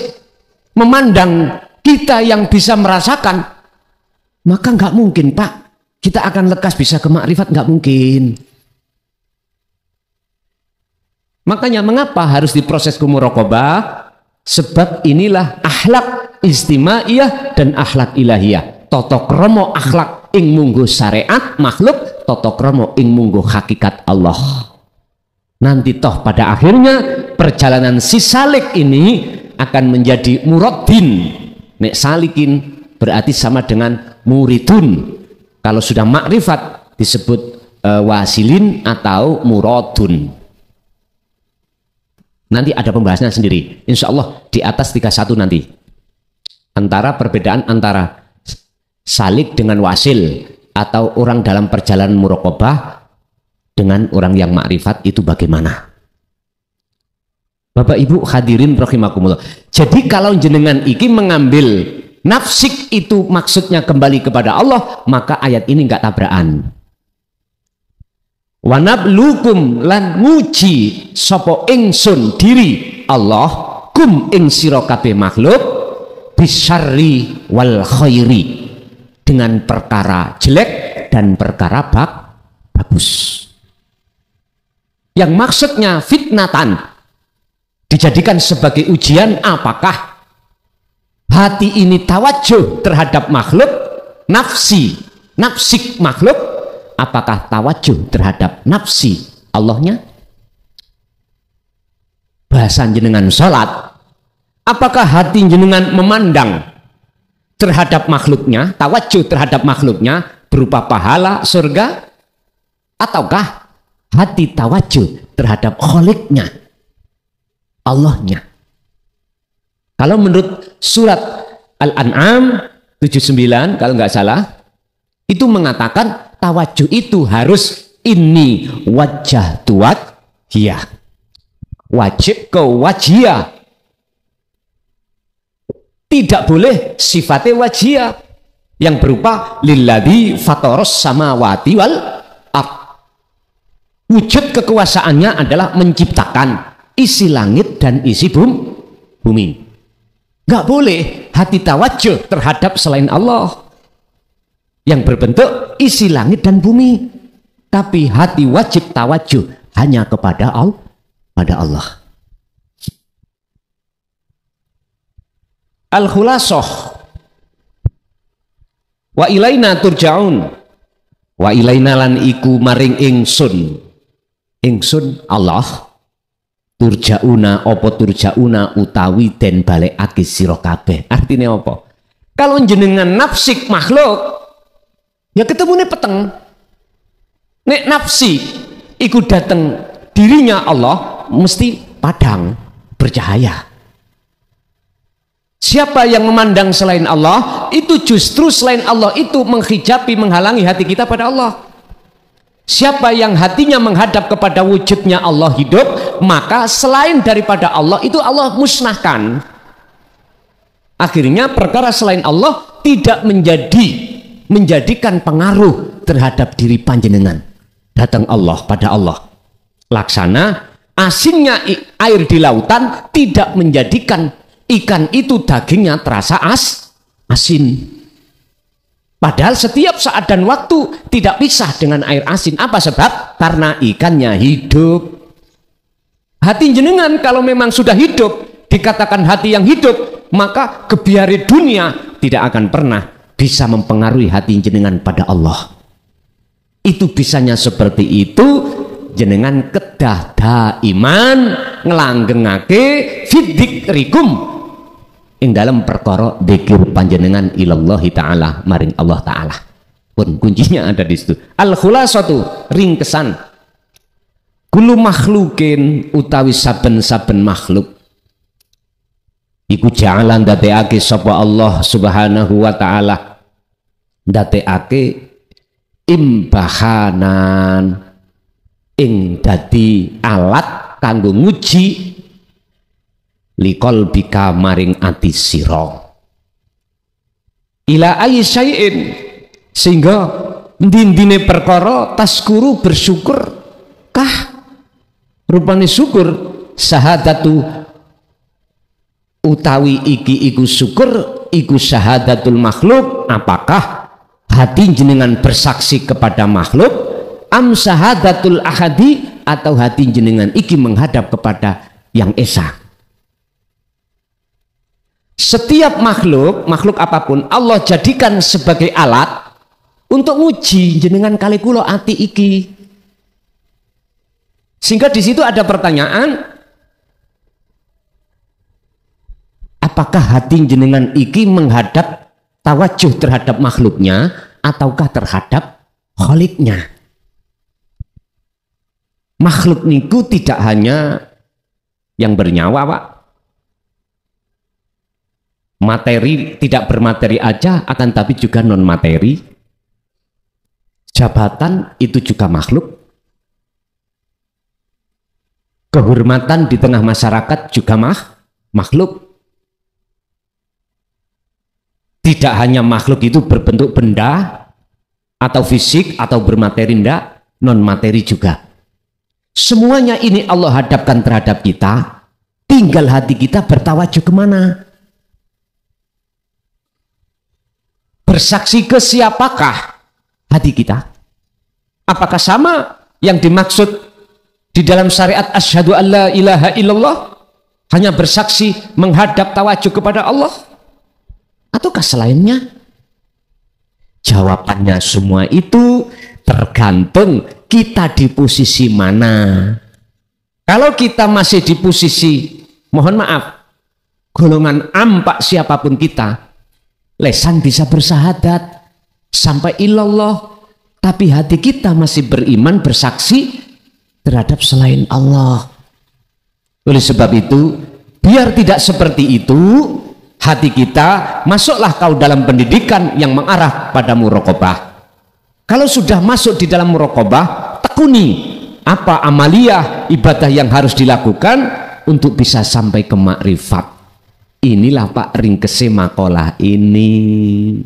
memandang kita yang bisa merasakan, maka nggak mungkin, Pak, kita akan lekas bisa ke makrifat, nggak mungkin. Makanya mengapa harus diproses muraqabah? Sebab inilah akhlak istimaiyah dan akhlak ilahiyah. Toto kromo akhlak ing munggu syariat makhluk, toto kromo ing munggu hakikat Allah. Nanti toh pada akhirnya perjalanan si salik ini akan menjadi muraddin. Nek salikin berarti sama dengan muridun. Kalau sudah makrifat disebut wasilin atau muradun. Nanti ada pembahasannya sendiri, insya Allah di atas 31 nanti, antara perbedaan antara salik dengan wasil atau orang dalam perjalanan muraqabah dengan orang yang makrifat itu bagaimana. Bapak Ibu hadirin rahimakumullah. Jadi kalau jenengan iki mengambil nafsik itu maksudnya kembali kepada Allah, maka ayat ini enggak tabrakan. Wanablukum lan nguji sapa ingsun diri Allah kum ing sira kabeh makhluk bisyarri wal khairi, dengan perkara jelek dan perkara bagus. Yang maksudnya fitnatan, dijadikan sebagai ujian apakah hati ini tawajuh terhadap makhluk, nafsik makhluk, apakah tawajuh terhadap nafsi Allahnya. Bahasan jenengan sholat, apakah hati jenengan memandang terhadap makhluknya, tawajuh terhadap makhluknya berupa pahala surga, ataukah hati tawajuh terhadap kholiknya, Allahnya. Kalau menurut surat Al-An'am 79 kalau nggak salah, itu mengatakan tawajuh itu harus ini wajah tuat hiyah, wajib ke wajiyah, tidak boleh sifatnya wajiyah yang berupa lilladzi fataros samawati wal ard. Wujud kekuasaannya adalah menciptakan isi langit dan isi bumi. Nggak boleh hati tawajuh terhadap selain Allah yang berbentuk isi langit dan bumi, tapi hati wajib tawajuh hanya kepada Allah. Al-Khulasah wa ilaina turja'un, wa ilaina lan iku maring ingsun Allah turja'una, opo turja'una utawi den balekake sira kabeh. Artine apa? Kalau jenengan nafsik makhluk ya ketemune peteng. Nek nafsi iku dateng dirinya Allah mesti padang bercahaya. Siapa yang memandang selain Allah itu justru selain Allah itu menghijabi, menghalangi hati kita pada Allah. Siapa yang hatinya menghadap kepada wujudnya Allah hidup, maka selain daripada Allah itu Allah musnahkan. Akhirnya perkara selain Allah tidak menjadikan pengaruh terhadap diri panjenengan. Datang Allah pada Allah. Laksana asinnya air di lautan tidak menjadikan ikan itu dagingnya terasa asin. Padahal setiap saat dan waktu tidak pisah dengan air asin. Apa sebab? Karena ikannya hidup. Hati jenengan kalau memang sudah hidup, dikatakan hati yang hidup, maka kebiari dunia tidak akan pernah bisa mempengaruhi hati jenengan pada Allah. Itu bisanya seperti itu, jenengan kedah daiman ngelanggengake fidzikrikum ing dalam perkara dzikir panjenengan ilallahi ta'ala maring Allah ta'ala. Pun kuncinya ada di situ. Al-khulasatu ringkesan kullu makhlukin utawi saben-saben makhluk iku ja'alan dadekake sapa Allah subhanahu wa ta'ala, dadekake imbahanan ing dadi alat kanggo nguji likol bika maring ati sira ila ayyi syai'in, sehingga ndine perkara taskuru bersyukur kah rupane syukur syahadatu utawi iki iku syukur iku syahadatul makhluk, apakah hati jenengan bersaksi kepada makhluk am syahadatul ahadi atau hati jenengan iki menghadap kepada yang esa. Setiap makhluk apapun Allah jadikan sebagai alat untuk nguji jenengan kali kula ati iki. Sehingga di situ ada pertanyaan, apakah hati jenengan iki menghadap tawajuh terhadap makhluknya ataukah terhadap kholiknya? Makhluk niku tidak hanya yang bernyawa, Pak. Materi tidak bermateri aja, akan tapi juga non materi. Jabatan itu juga makhluk. Kehormatan di tengah masyarakat juga makhluk. Tidak hanya makhluk itu berbentuk benda atau fisik atau bermateri, enggak, non materi juga. Semuanya ini Allah hadapkan terhadap kita, tinggal hati kita bertawajuh kemana. Bersaksi ke siapakah hati kita? Apakah sama yang dimaksud di dalam syariat asyhadu alla ilaha illallah, hanya bersaksi menghadap tawajuh kepada Allah, ataukah selainnya? Jawabannya semua itu tergantung kita di posisi mana. Kalau kita masih di posisi, mohon maaf, golongan ampak siapapun kita, lesan bisa bersahadat sampai ilallah, tapi hati kita masih beriman bersaksi terhadap selain Allah. Oleh sebab itu, biar tidak seperti itu, hati kita masuklah kau dalam pendidikan yang mengarah pada muraqabah. Kalau sudah masuk di dalam muraqabah, tekuni apa amaliyah ibadah yang harus dilakukan untuk bisa sampai ke makrifat. Inilah Pak ringkese makalah ini.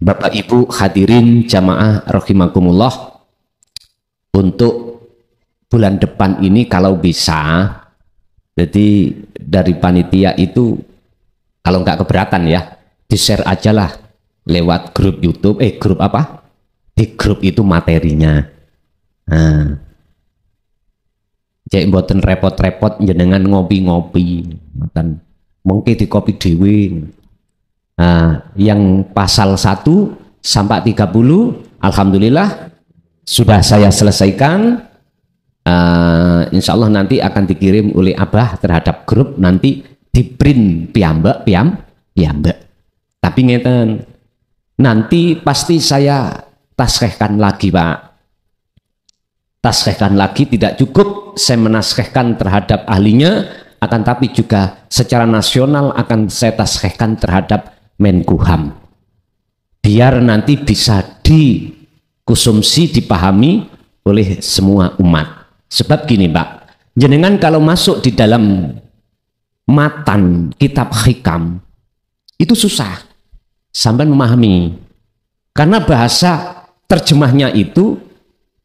Bapak Ibu hadirin jamaah rahimakumullah, untuk bulan depan ini kalau bisa, jadi dari panitia itu kalau nggak keberatan ya, di-share aja lah lewat grup YouTube, grup apa? Di grup itu materinya. Nah, jadi mboten repot-repot jenengan ngopi-ngopi, mungkin di kopi dewi. Nah, yang pasal 1 sampai 30 alhamdulillah sudah saya selesaikan. Insya Allah nanti akan dikirim oleh Abah terhadap grup, nanti di print piyambak. Tapi ngeten, nanti pasti saya taskhehkan lagi Pak. Taskhehkan lagi, tidak cukup saya menaskhehkan terhadap ahlinya, akan tapi juga secara nasional akan saya taskhehkan terhadap Menkumham, biar nanti bisa dikonsumsi, dipahami oleh semua umat. Sebab gini Pak, jenengan kalau masuk di dalam matan kitab hikam itu susah sampai memahami, karena bahasa terjemahnya itu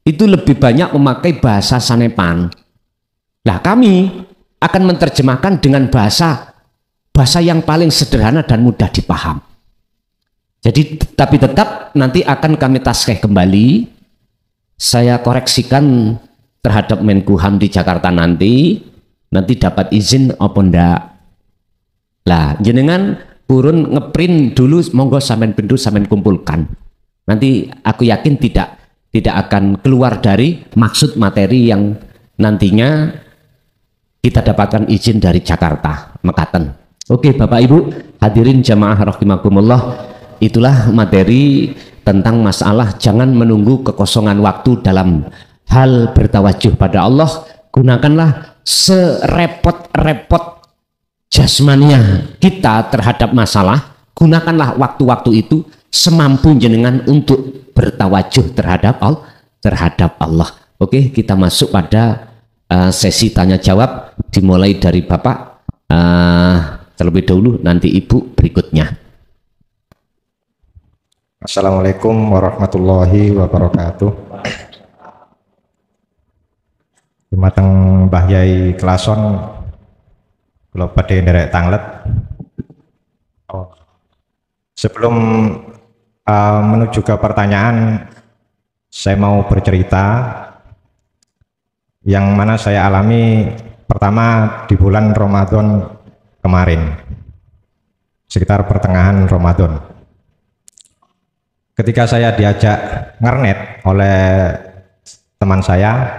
lebih banyak memakai bahasa sanepan. Nah, kami akan menerjemahkan dengan bahasa yang paling sederhana dan mudah dipaham. Jadi tapi tetap nanti akan kami taskheh kembali, saya koreksikan terhadap Menkumham di Jakarta nanti dapat izin apa ndak. Lah jenengan purun ngeprint dulu, monggo sampean pintu sampean kumpulkan. Nanti aku yakin tidak akan keluar dari maksud materi yang nantinya kita dapatkan izin dari Jakarta, mekaten. Oke Bapak Ibu hadirin jamaah rahimakumullah, itulah materi tentang masalah jangan menunggu kekosongan waktu dalam hal bertawajuh pada Allah. Gunakanlah serepot-repot jasmania kita terhadap masalah, gunakanlah waktu-waktu itu semampu jenengan untuk bertawajuh terhadap Allah. Oke, kita masuk pada sesi tanya jawab, dimulai dari Bapak terlebih dahulu, nanti Ibu berikutnya. Assalamualaikum warahmatullahi wabarakatuh. Dumateng Mbah Yai Klason kula badhe nderek tanglet. Sebelum menuju ke pertanyaan, saya mau bercerita yang mana saya alami pertama di bulan Ramadan kemarin, sekitar pertengahan Ramadan. Ketika saya diajak ngernet oleh teman saya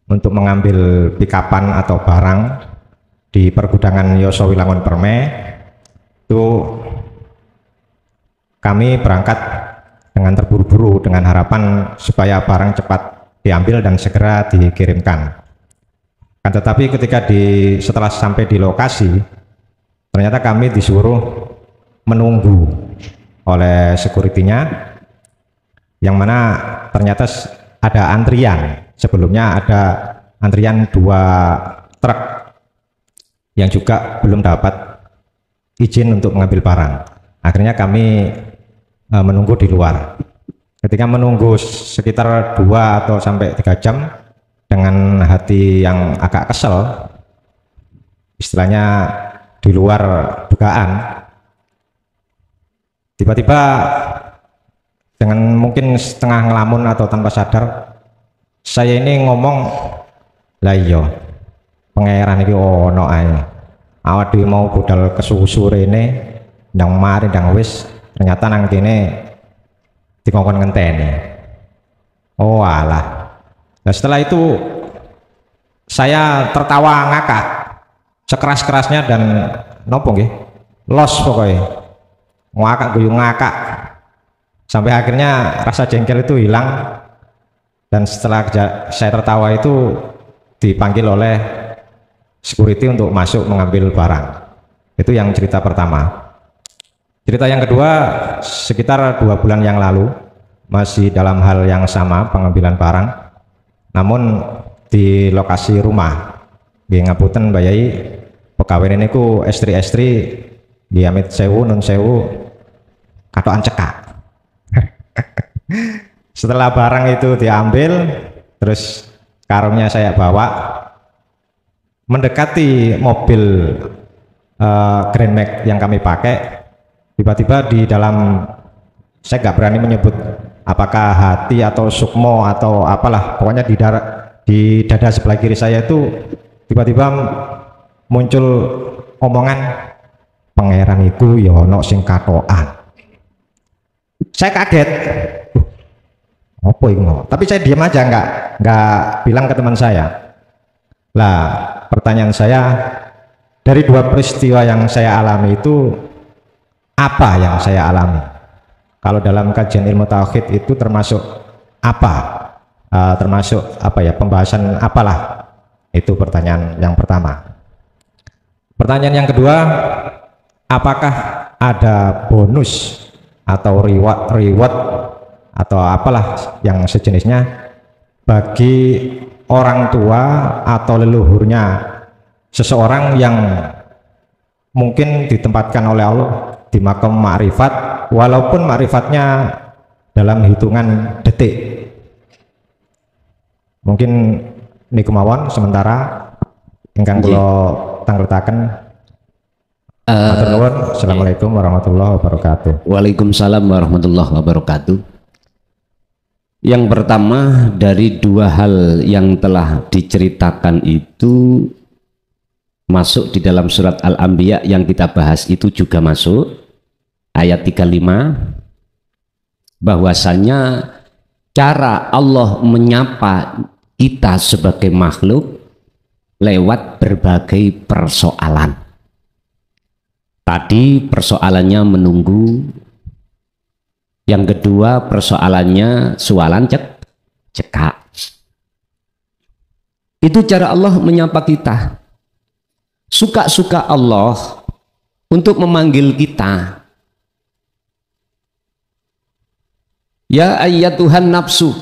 untuk mengambil pikapan atau barang di pergudangan Yoso Wilangun Perme, itu kami berangkat dengan terburu-buru dengan harapan supaya barang cepat diambil dan segera dikirimkan. Kan tetapi ketika setelah sampai di lokasi, ternyata kami disuruh menunggu oleh security-nya, yang mana ternyata ada antrian. Sebelumnya ada antrian 2 truk yang juga belum dapat izin untuk mengambil barang. Akhirnya kami menunggu di luar. Ketika menunggu sekitar 2 atau sampai 3 jam dengan hati yang agak kesel, istilahnya di luar dugaan, tiba-tiba dengan mungkin setengah ngelamun atau tanpa sadar, saya ini ngomong, lah iya pangeran iki ono ae, awak dhewe mau budal kesusu rene ndang mari ndang wis, ternyata nang kene dikongkon ngenteni. Oh alah. Nah setelah itu saya tertawa ngakak sekeras-kerasnya dan nopo nggih, los pokoknya. Ngakak guyung ngakak sampai akhirnya rasa jengkel itu hilang, dan setelah saya tertawa itu dipanggil oleh security untuk masuk mengambil barang. Itu yang cerita pertama. Cerita yang kedua, sekitar 2 bulan yang lalu, masih dalam hal yang sama, pengambilan barang, namun di lokasi rumah nggih ngapunten Mbak Yai, pegawai ini ku estri-estri di amit sewu nun sewu katokan cekak. Setelah barang itu diambil, terus karungnya saya bawa mendekati mobil Grand Max yang kami pakai. Tiba-tiba di dalam, saya nggak berani menyebut apakah hati atau sukmo atau apalah, pokoknya di dada sebelah kiri saya itu tiba-tiba muncul omongan, pangeran iku ya ono sing katokan. Saya kaget, apa itu? Tapi saya diam aja, nggak bilang ke teman saya. Lah pertanyaan saya, dari 2 peristiwa yang saya alami itu, apa yang saya alami? Kalau dalam kajian ilmu tauhid itu termasuk apa? Termasuk apa ya, pembahasan apalah? Itu pertanyaan yang pertama. Pertanyaan yang kedua, apakah ada bonus atau reward atau apalah yang sejenisnya bagi orang tua atau leluhurnya seseorang yang mungkin ditempatkan oleh Allah di makam ma'rifat, walaupun ma'rifatnya dalam hitungan detik. Mungkin niku mawon sementara ingkang kula tangletaken. Assalamualaikum warahmatullahi wabarakatuh. Waalaikumsalam warahmatullahi wabarakatuh. Yang pertama, dari 2 hal yang telah diceritakan itu masuk di dalam surat Al-Anbiya yang kita bahas, itu juga masuk ayat 35, bahwasanya cara Allah menyapa kita sebagai makhluk lewat berbagai persoalan. Tadi persoalannya menunggu, yang kedua persoalannya soalan cekak. Itu cara Allah menyapa kita. Suka-suka Allah untuk memanggil kita. Ya ayyatuhan nafsu,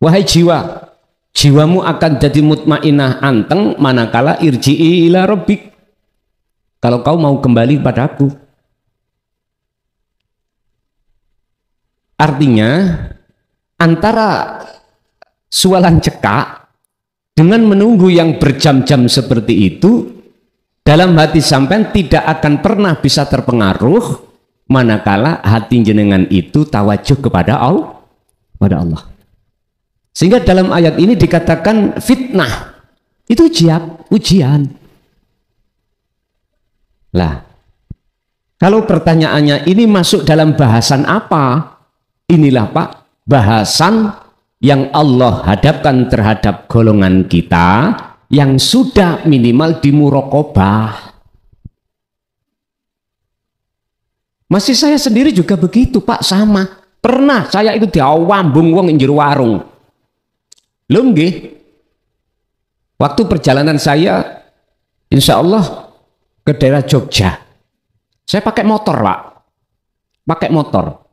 wahai jiwa, jiwamu akan jadi mutmainah anteng manakala irji'i ila rabbik, kalau kau mau kembali padaku. Artinya antara sualan cekak dengan menunggu yang berjam-jam seperti itu, dalam hati sampean tidak akan pernah bisa terpengaruh manakala hati jenengan itu tawajuh kepada Allah. Sehingga dalam ayat ini dikatakan fitnah itu ujian. Lah, kalau pertanyaannya ini masuk dalam bahasan apa? Inilah Pak, bahasan yang Allah hadapkan terhadap golongan kita yang sudah minimal di muraqabah. Masih saya sendiri juga begitu Pak, sama. Pernah saya itu diawambung wong ing jero warung. Lho nggih. Waktu perjalanan saya insya Allah ke daerah Jogja. Saya pakai motor Pak. Pakai motor.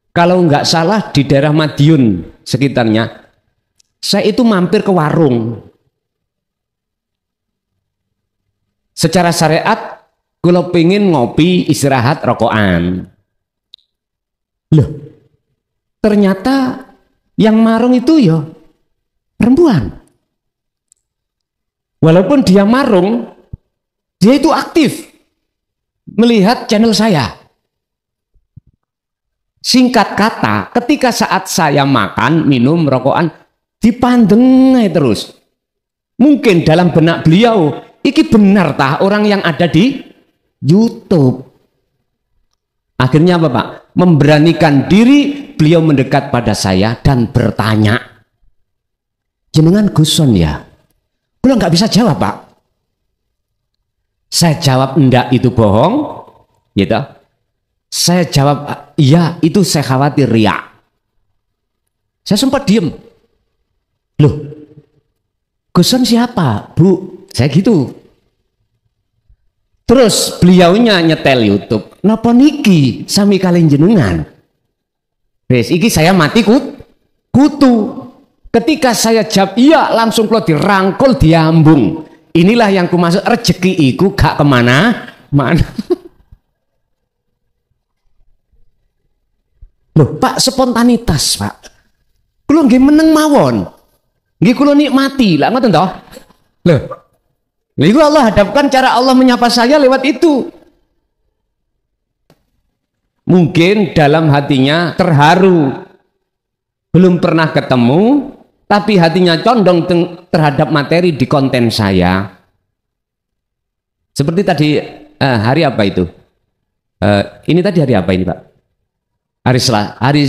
Kalau nggak salah di daerah Madiun sekitarnya, saya itu mampir ke warung. Secara syariat, kalau pengen ngopi, istirahat, rokokan. Loh, ternyata yang marung itu ya perempuan. Walaupun dia marung, dia itu aktif melihat channel saya. Singkat kata, ketika saat saya makan, minum, rokokan, dipandeng terus. Mungkin dalam benak beliau, iki benar tah orang yang ada di YouTube. Akhirnya apa Pak? Memberanikan diri, beliau mendekat pada saya dan bertanya, jenengan Guson ya? Beliau nggak bisa jawab Pak. Saya jawab enggak, itu bohong, gitu. Saya jawab, iya itu saya khawatir riak. Saya sempat diem. Loh, Guson siapa Bu? Saya gitu. Terus beliaunya nyetel YouTube. Napa niki sami kalian jenengan? Wes iki saya mati kutu. Ketika saya jawab iya, langsung kalau dirangkul diambung. Inilah yang kumaksud rezeki iku gak kemana-mana. Loh Pak, spontanitas Pak. Kulo nggih meneng mawon. Nggih kulo nikmati lah ngoten toh. Loh. Niku Allah hadapkan cara Allah menyapa saya lewat itu. Mungkin dalam hatinya terharu. Belum pernah ketemu, tapi hatinya condong terhadap materi di konten saya. Seperti tadi hari apa itu? Ini tadi hari apa ini Pak? Hari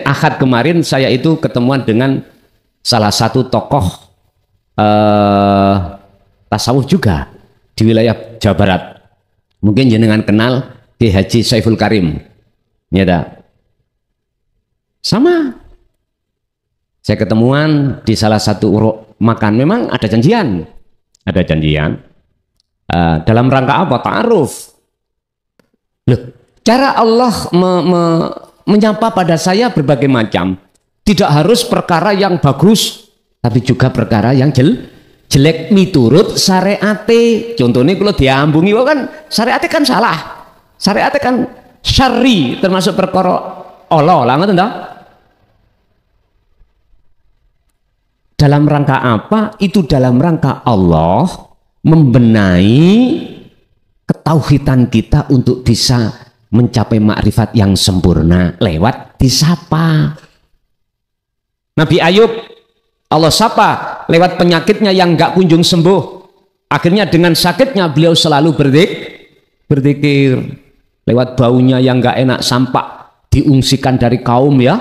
Ahad kemarin saya itu ketemuan dengan salah satu tokoh tasawuf juga di wilayah Jawa Barat. Mungkin jenengan kenal Ki Haji Saiful Karim. Ya dah. Sama. Saya ketemuan di salah satu makan. Memang ada janjian. Ada janjian. Dalam rangka apa? Ta'aruf. Loh, cara Allah menyapa pada saya berbagai macam. Tidak harus perkara yang bagus, tapi juga perkara yang jelek miturut syariate. Contohnya kalau diambungi kan syariate kan salah. Syariate kan syarri, termasuk perkara Allah lah ngoten toh. Dalam rangka apa? Itu dalam rangka Allah membenahi ketauhidan kita untuk bisa mencapai makrifat yang sempurna lewat disapa. Nabi Ayub Allah sapa lewat penyakitnya yang nggak kunjung sembuh. Akhirnya dengan sakitnya beliau selalu berzikir. Lewat baunya yang nggak enak sampak diungsikan dari kaum ya,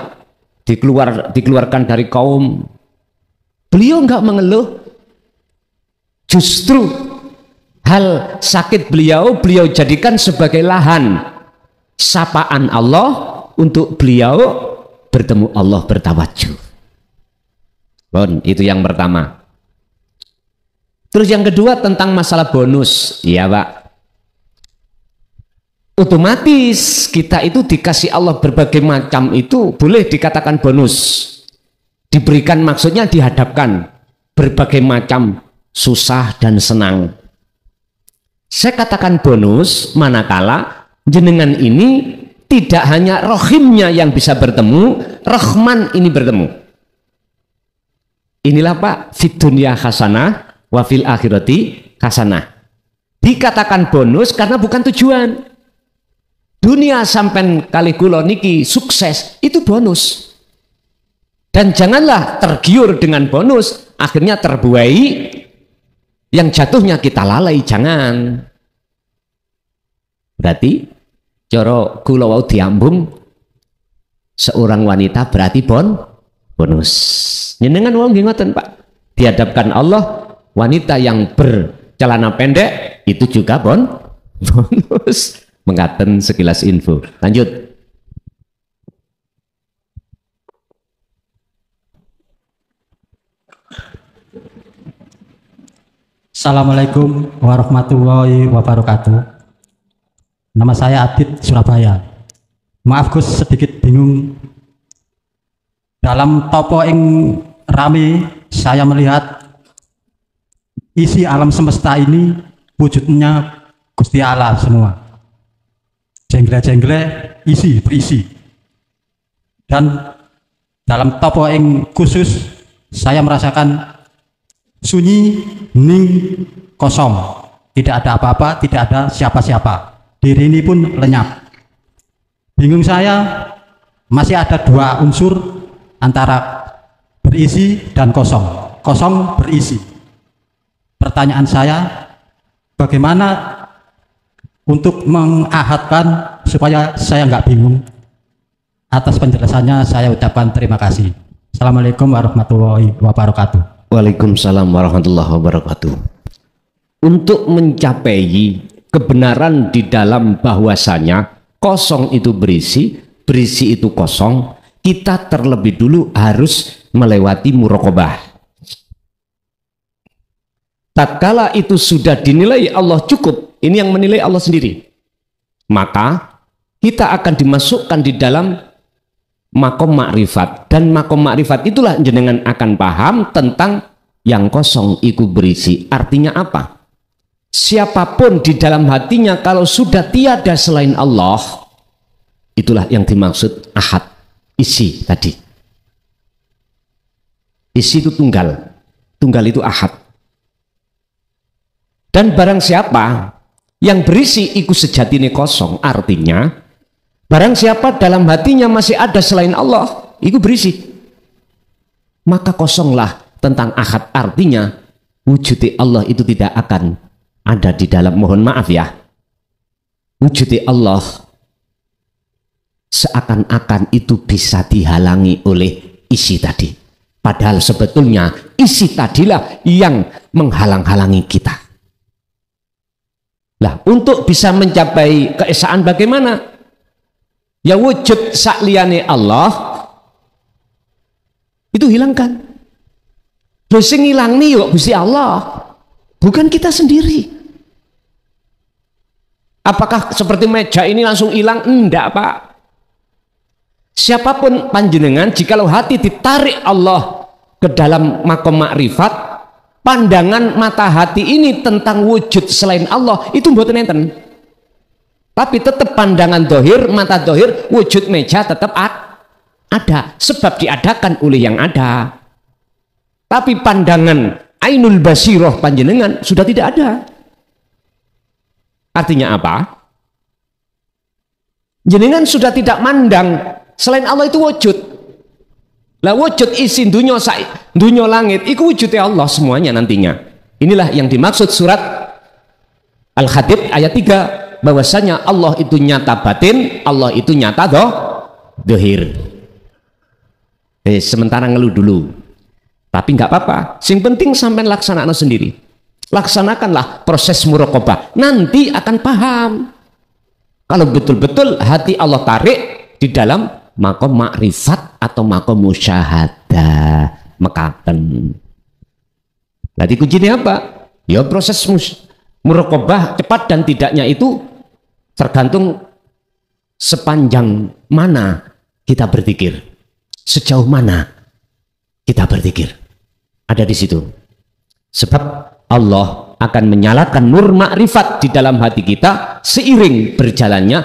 dikeluarkan dari kaum. Beliau nggak mengeluh. Justru hal sakit beliau jadikan sebagai lahan sapaan Allah untuk beliau bertemu Allah, bertawajuh. Bon, itu yang pertama. Terus yang kedua tentang masalah bonus, ya Pak. Otomatis kita itu dikasih Allah berbagai macam itu boleh dikatakan bonus. Diberikan maksudnya dihadapkan berbagai macam susah dan senang. Saya katakan bonus manakala jenengan ini tidak hanya rohimnya yang bisa bertemu, Rahman ini bertemu. Inilah Pak, fid dunya hasanah wa fil akhirati hasanah. Dikatakan bonus karena bukan tujuan. Dunia sampai kali kula niki sukses itu bonus. Dan janganlah tergiur dengan bonus, akhirnya terbuai yang jatuhnya kita lalai, jangan. Berarti cara kula wau diambung, seorang wanita berarti bonus. Njenengan wong nggih ngoten Pak. Dihadapkan Allah, wanita yang bercelana pendek itu juga bonus. Mengatakan sekilas info. Lanjut. Assalamualaikum warahmatullahi wabarakatuh. Nama saya Adit, Surabaya. Maaf Gus, sedikit bingung. Dalam topo ing rame saya melihat isi alam semesta ini wujudnya Gusti Allah semua. Jengle-jengle berisi. Dan dalam topo ing khusus saya merasakan sunyi, hening, kosong. Tidak ada apa-apa, tidak ada siapa-siapa. Diri ini pun lenyap. Bingung saya, masih ada dua unsur antara berisi dan kosong. Kosong berisi. Pertanyaan saya, bagaimana untuk mengahadkan supaya saya nggak bingung? Atas penjelasannya saya ucapkan terima kasih. Assalamualaikum warahmatullahi wabarakatuh. Waalaikumsalam warahmatullahi wabarakatuh. Untuk mencapai kebenaran di dalam bahwasanya kosong itu berisi, berisi itu kosong, kita terlebih dulu harus melewati muraqabah. Tatkala itu sudah dinilai Allah cukup, ini yang menilai Allah sendiri, maka kita akan dimasukkan di dalam makom makrifat, dan makom makrifat itulah jenengan akan paham tentang yang kosong itu berisi. Artinya apa? Siapapun di dalam hatinya kalau sudah tiada selain Allah, itulah yang dimaksud ahad, isi tadi. Isi itu tunggal, tunggal itu ahad. Dan barang siapa yang berisi itu sejatinya kosong, artinya barang siapa dalam hatinya masih ada selain Allah, itu berisi. Maka kosonglah tentang ahad, artinya wujud Allah itu tidak akan ada di dalam, mohon maaf ya, wujud Allah seakan-akan itu bisa dihalangi oleh isi tadi. Padahal sebetulnya isi tadilah yang menghalang-halangi kita. Lah, untuk bisa mencapai keesaan bagaimana? Ya wujud sakliyane Allah itu hilangkan. Terus sing ngilang nih yuk Gusti Allah, bukan kita sendiri. Apakah seperti meja ini langsung hilang? Enggak Pak. Siapapun panjenengan, jikalau hati ditarik Allah ke dalam makom makrifat, pandangan mata hati ini tentang wujud selain Allah itu mboten enten. Tapi tetap pandangan dohir, mata dohir, wujud meja tetap ada, sebab diadakan oleh yang ada. Tapi pandangan ainul basiroh panjenengan sudah tidak ada. Artinya apa? Jenengan sudah tidak mandang selain Allah itu wujud. Lah wujud isi dunia langit itu wujudnya Allah semuanya nantinya. Inilah yang dimaksud surat Al-Hadid ayat 3, bahwasanya Allah itu nyata batin, Allah itu nyata dohir. Sementara ngeluh dulu, tapi nggak apa-apa, yang penting sampai laksanakan sendiri. Laksanakanlah proses muraqabah, nanti akan paham kalau betul-betul hati Allah tarik di dalam makom makrifat atau makom musyahadah mekaten. Nanti kuncinya apa? Ya proses muraqabah cepat dan tidaknya itu tergantung sepanjang mana kita berzikir, sejauh mana kita berzikir, ada di situ. Sebab Allah akan menyalakan nur makrifat di dalam hati kita seiring berjalannya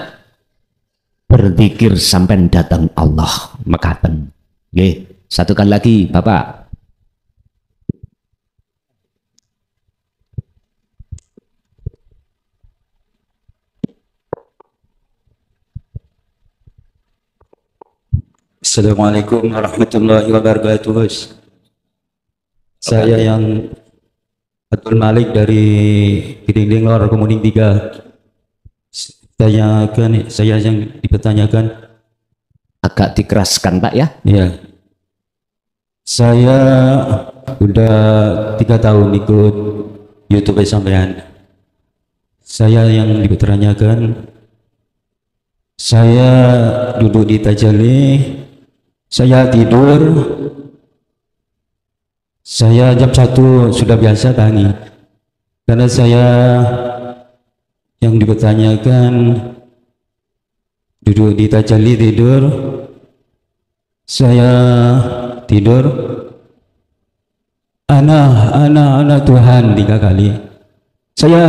berzikir sampai datang Allah mekaten. Nggih, satu kali lagi Bapak. Assalamualaikum warahmatullahi wabarakatuh. Saya yang Abdul Malik dari Kedingling Lor Kemuning 3. Saya yang dipertanyakan Agak dikeraskan Pak ya. ya. Saya udah 3 tahun ikut YouTube sampean. Saya yang dipertanyakan, saya duduk di tajalli, saya tidur, saya jam 1 sudah biasa tangi, karena saya yang dipertanyakan duduk di tajalli tidur, saya tidur, ana Tuhan 3 kali, saya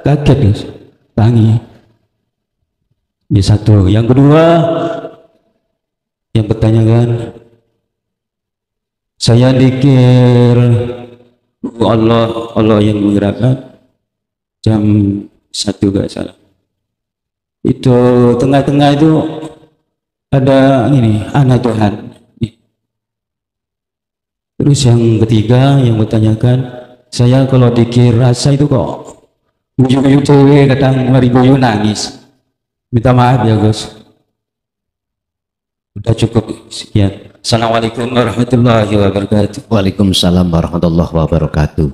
kaget tangi. Ini satu. Yang kedua, yang pertanyaan, saya dikir Allah yang menggerakkan jam 1 gak salah. Itu tengah-tengah itu ada ini anak Tuhan. Terus yang ketiga yang bertanyakan, saya kalau dikir rasa itu kok ujuk-ujuk cewek kadang ngeri-guyu nangis. Minta maaf ya Gus. Udah cukup sekian. Assalamualaikum warahmatullahi wabarakatuh. Waalaikumsalam warahmatullahi wabarakatuh.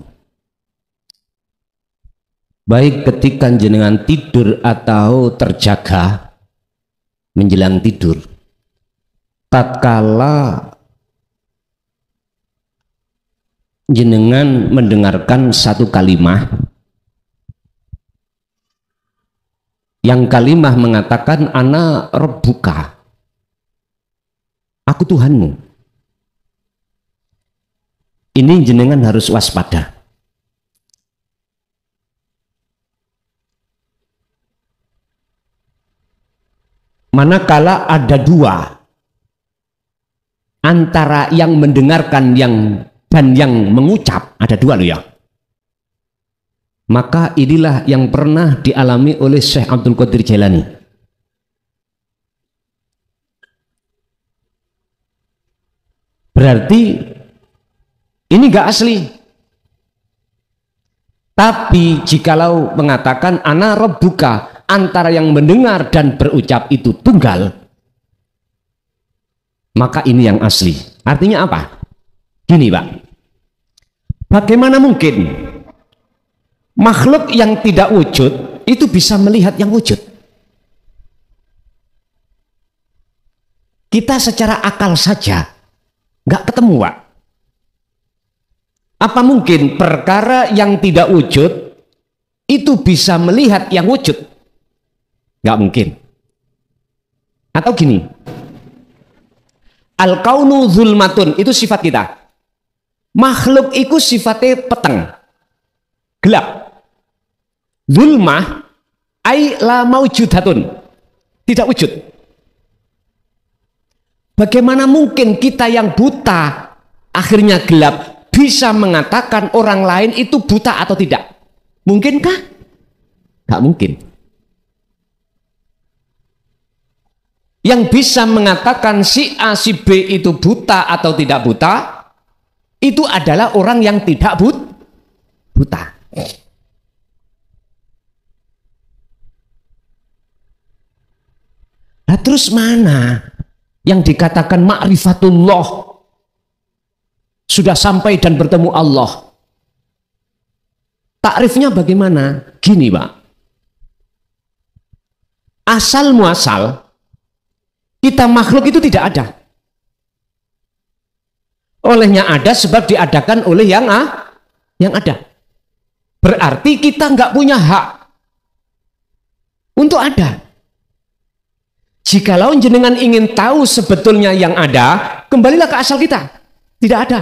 Baik ketika jenengan tidur atau terjaga menjelang tidur, tatkala jenengan mendengarkan satu kalimah, yang kalimah mengatakan ana rabbuka, aku Tuhanmu, ini jenengan harus waspada. Manakala ada dua antara yang mendengarkan dan yang mengucap, ada dua loh ya, maka inilah yang pernah dialami oleh Syekh Abdul Qadir Jailani. Berarti ini enggak asli. Tapi jikalau mengatakan ana rabbuka, antara yang mendengar dan berucap itu tunggal, maka ini yang asli. Artinya apa? Gini Pak, bagaimana mungkin makhluk yang tidak wujud itu bisa melihat yang wujud? Kita secara akal saja nggak ketemu Pak. Apa mungkin perkara yang tidak wujud itu bisa melihat yang wujud? Nggak mungkin. Atau gini, al-kaunu zulmatun, itu sifat kita. Makhluk itu sifatnya peteng, gelap. Zulmah ai la maujudatun, tidak wujud. Bagaimana mungkin kita yang buta akhirnya gelap bisa mengatakan orang lain itu buta atau tidak? Mungkinkah? Nggak mungkin. Yang bisa mengatakan si A si B itu buta atau tidak buta itu adalah orang yang tidak buta. Nah terus mana yang dikatakan ma'rifatullah, sudah sampai dan bertemu Allah? Takrifnya bagaimana? Gini Pak, asal muasal kita makhluk itu tidak ada. Olehnya ada sebab diadakan oleh yang ada. Berarti kita nggak punya hak untuk ada. Jikalau jenengan ingin tahu sebetulnya yang ada, kembalilah ke asal kita. Tidak ada.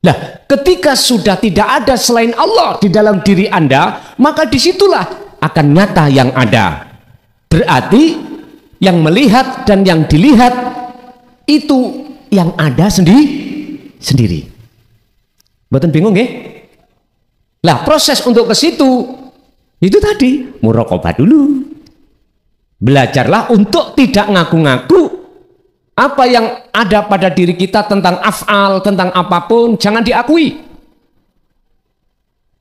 Nah, ketika sudah tidak ada selain Allah di dalam diri Anda, maka disitulah akan nyata yang ada. Berarti yang melihat dan yang dilihat itu yang ada sendiri. Mboten bingung nggih? Lah proses untuk ke situ itu tadi muraqabah dulu. Belajarlah untuk tidak ngaku-ngaku apa yang ada pada diri kita tentang af'al, tentang apapun, jangan diakui.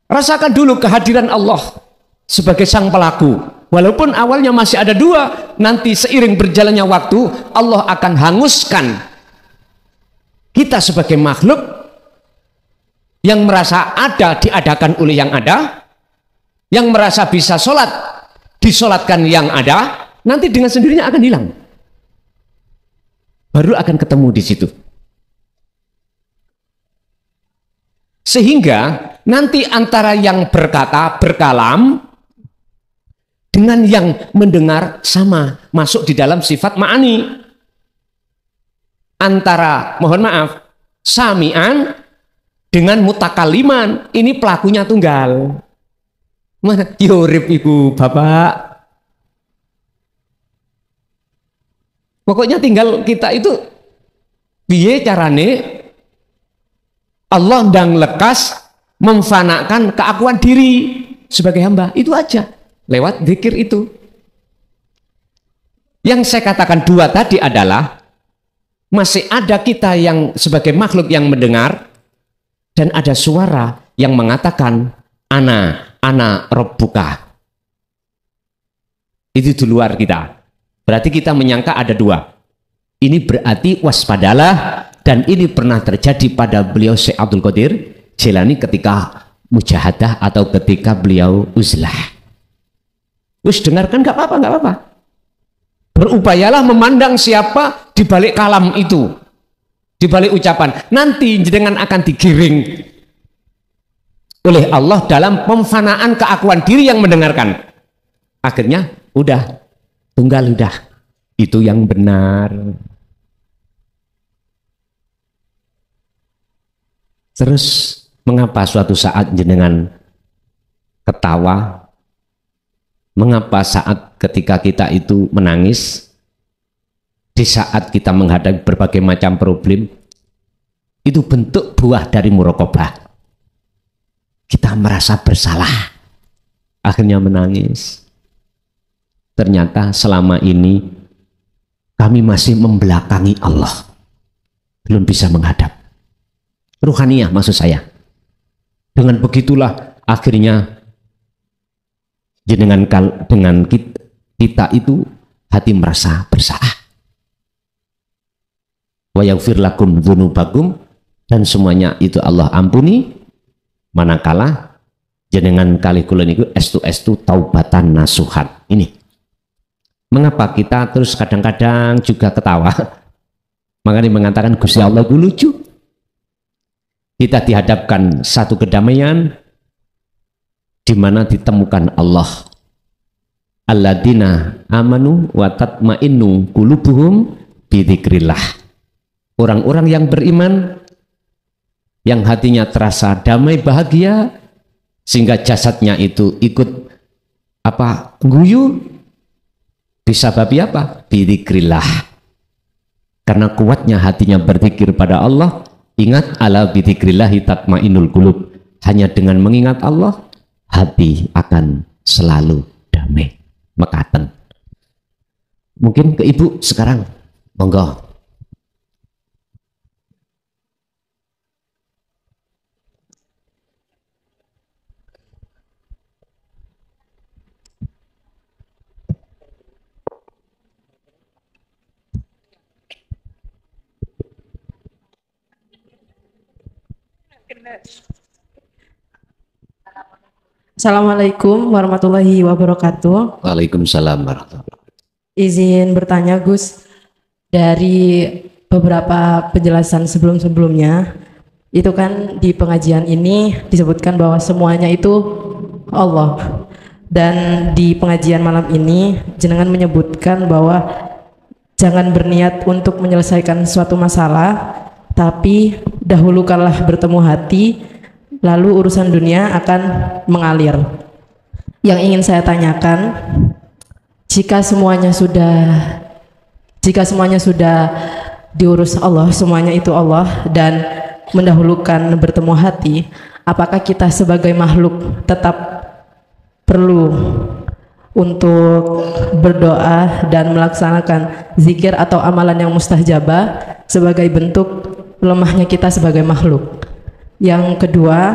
Rasakan dulu kehadiran Allah sebagai sang pelaku. Walaupun awalnya masih ada dua, nanti seiring berjalannya waktu Allah akan hanguskan kita sebagai makhluk yang merasa ada diadakan oleh yang ada, yang merasa bisa sholat disolatkan yang ada, nanti dengan sendirinya akan hilang. Baru akan ketemu di situ. Sehingga nanti antara yang berkata, berkalam dengan yang mendengar sama, masuk di dalam sifat ma'ani. Antara, mohon maaf, sami'an dengan mutakaliman, ini pelakunya tunggal. Mana? Yorip ibu bapak. Pokoknya tinggal kita itu piye carane Allah ndang lekas memfanakan keakuan diri sebagai hamba, itu aja lewat zikir itu. Yang saya katakan dua tadi adalah masih ada kita yang sebagai makhluk yang mendengar dan ada suara yang mengatakan ana rabbuka. Itu di luar kita. Berarti kita menyangka ada dua. Ini berarti waspadalah, dan ini pernah terjadi pada beliau Syekh Abdul Qadir Jilani ketika mujahadah atau ketika beliau uzlah. Wis dengarkan, nggak apa-apa. Berupayalah memandang siapa di balik kalam itu, di balik ucapan. Nanti jenengan akan digiring oleh Allah dalam pemfanaan keakuan diri yang mendengarkan. Akhirnya udah tunggal, udah itu yang benar. Terus mengapa suatu saat jenengan ketawa? Mengapa saat ketika kita itu menangis? Di saat kita menghadapi berbagai macam problem, itu bentuk buah dari muraqabah. Kita merasa bersalah, akhirnya menangis. Ternyata selama ini kami masih membelakangi Allah, belum bisa menghadap. Ruhaniyah maksud saya. Dengan begitulah akhirnya jenengan dengan kita itu hati merasa bersalah. Wa yaghfir lakum dzunubakum, dan semuanya itu Allah ampuni manakala jenengan kali kula niku estu taubatan nasuhan. Ini mengapa kita terus kadang-kadang juga ketawa? Makanya mengatakan Gusti Allah itu lucu. Kita dihadapkan satu kedamaian di mana ditemukan Allah. Alladzina amanu wa tatmainnu qulubuhum bidzikrillah. Orang-orang yang beriman yang hatinya terasa damai bahagia sehingga jasadnya itu ikut guyu. Disababi apa? Bidzikrillah. Karena kuatnya hatinya berzikir pada Allah. Ingat, ala bidzikrillahi tatmainul qulub. Hanya dengan mengingat Allah, hati akan selalu damai, mekaten. Mungkin ke ibu sekarang, monggo. Assalamualaikum warahmatullahi wabarakatuh. Waalaikumsalam warahmatullahi wabarakatuh. Izin bertanya Gus, dari beberapa penjelasan sebelum-sebelumnya itu kan di pengajian ini disebutkan bahwa semuanya itu Allah, dan di pengajian malam ini jenengan menyebutkan bahwa jangan berniat untuk menyelesaikan suatu masalah, tapi dahulukanlah bertemu hati, lalu urusan dunia akan mengalir. Yang ingin saya tanyakan, jika semuanya sudah Jika semuanya sudah diurus Allah, semuanya itu Allah, dan mendahulukan bertemu hati, apakah kita sebagai makhluk tetap perlu untuk berdoa dan melaksanakan zikir atau amalan yang mustajabah sebagai bentuk lemahnya kita sebagai makhluk? Yang kedua,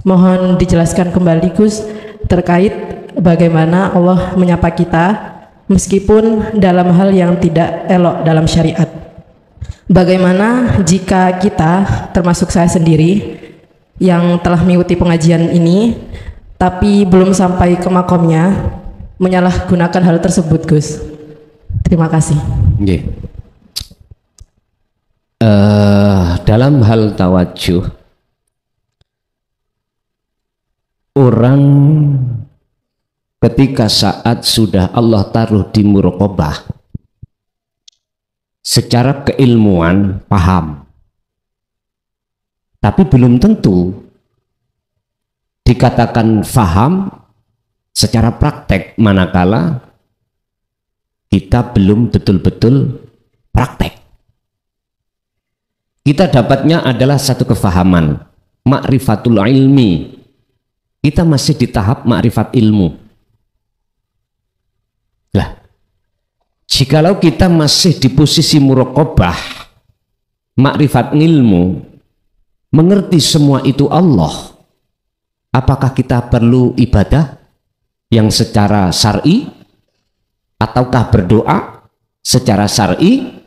mohon dijelaskan kembali Gus terkait bagaimana Allah menyapa kita meskipun dalam hal yang tidak elok dalam syariat. Bagaimana jika kita, termasuk saya sendiri yang telah mengikuti pengajian ini tapi belum sampai ke makomnya, menyalahgunakan hal tersebut, Gus? Terima kasih. Nggih. Dalam hal tawajuh, orang ketika saat sudah Allah taruh di muraqabah, secara keilmuan paham, tapi belum tentu dikatakan faham secara praktek, manakala kita belum betul-betul praktek. Kita dapatnya adalah satu kefahaman, ma'rifatul ilmi. Kita masih di tahap ma'rifat ilmu. Lah, jikalau kita masih di posisi muraqabah, makrifat ilmu, mengerti semua itu Allah, apakah kita perlu ibadah yang secara syar'i, ataukah berdoa secara syar'i?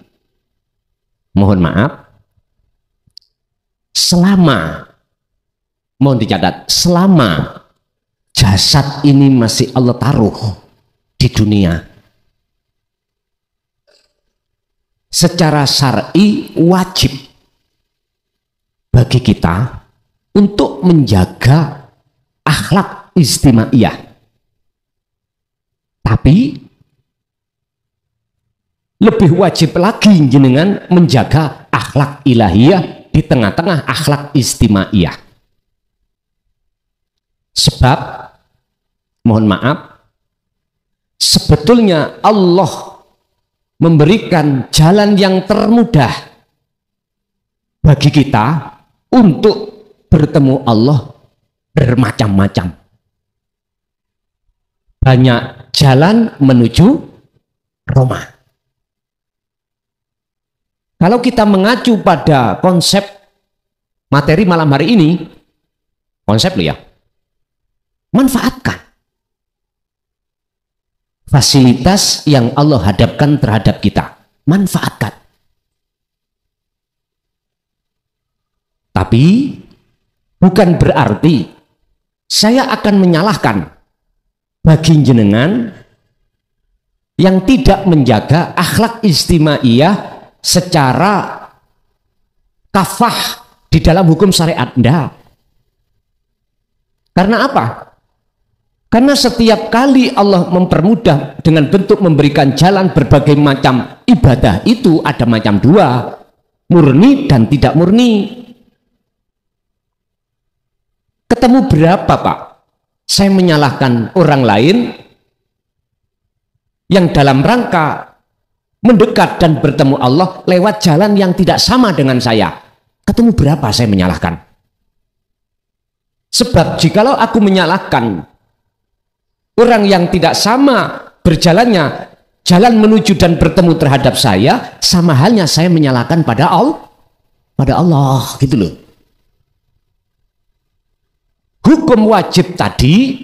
Mohon maaf, selama, mohon dicatat, selama jasad ini masih Allah taruh di dunia, secara syar'i wajib bagi kita untuk menjaga akhlak istimaiyah. Tapi lebih wajib lagi jenengan menjaga akhlak ilahiyah di tengah-tengah akhlak istimaiyah. Sebab, mohon maaf, sebetulnya Allah memberikan jalan yang termudah bagi kita untuk bertemu Allah bermacam-macam. Banyak jalan menuju Roma. Kalau kita mengacu pada konsep materi malam hari ini, konsep lo ya, manfaatkan fasilitas yang Allah hadapkan terhadap kita, manfaatkan. Tapi bukan berarti saya akan menyalahkan bagi jenengan yang tidak menjaga akhlak istimaiyah secara kafah di dalam hukum syariat. Enggak. Karena apa? Karena setiap kali Allah mempermudah dengan bentuk memberikan jalan berbagai macam ibadah, itu ada macam dua, murni dan tidak murni. Ketemu berapa Pak? Saya menyalahkan orang lain yang dalam rangka mendekat dan bertemu Allah lewat jalan yang tidak sama dengan saya. Ketemu berapa saya menyalahkan? Sebab jikalau aku menyalahkan orang yang tidak sama berjalannya, jalan menuju dan bertemu terhadap saya, sama halnya saya menyalahkan pada Allah, gitu loh. Hukum wajib tadi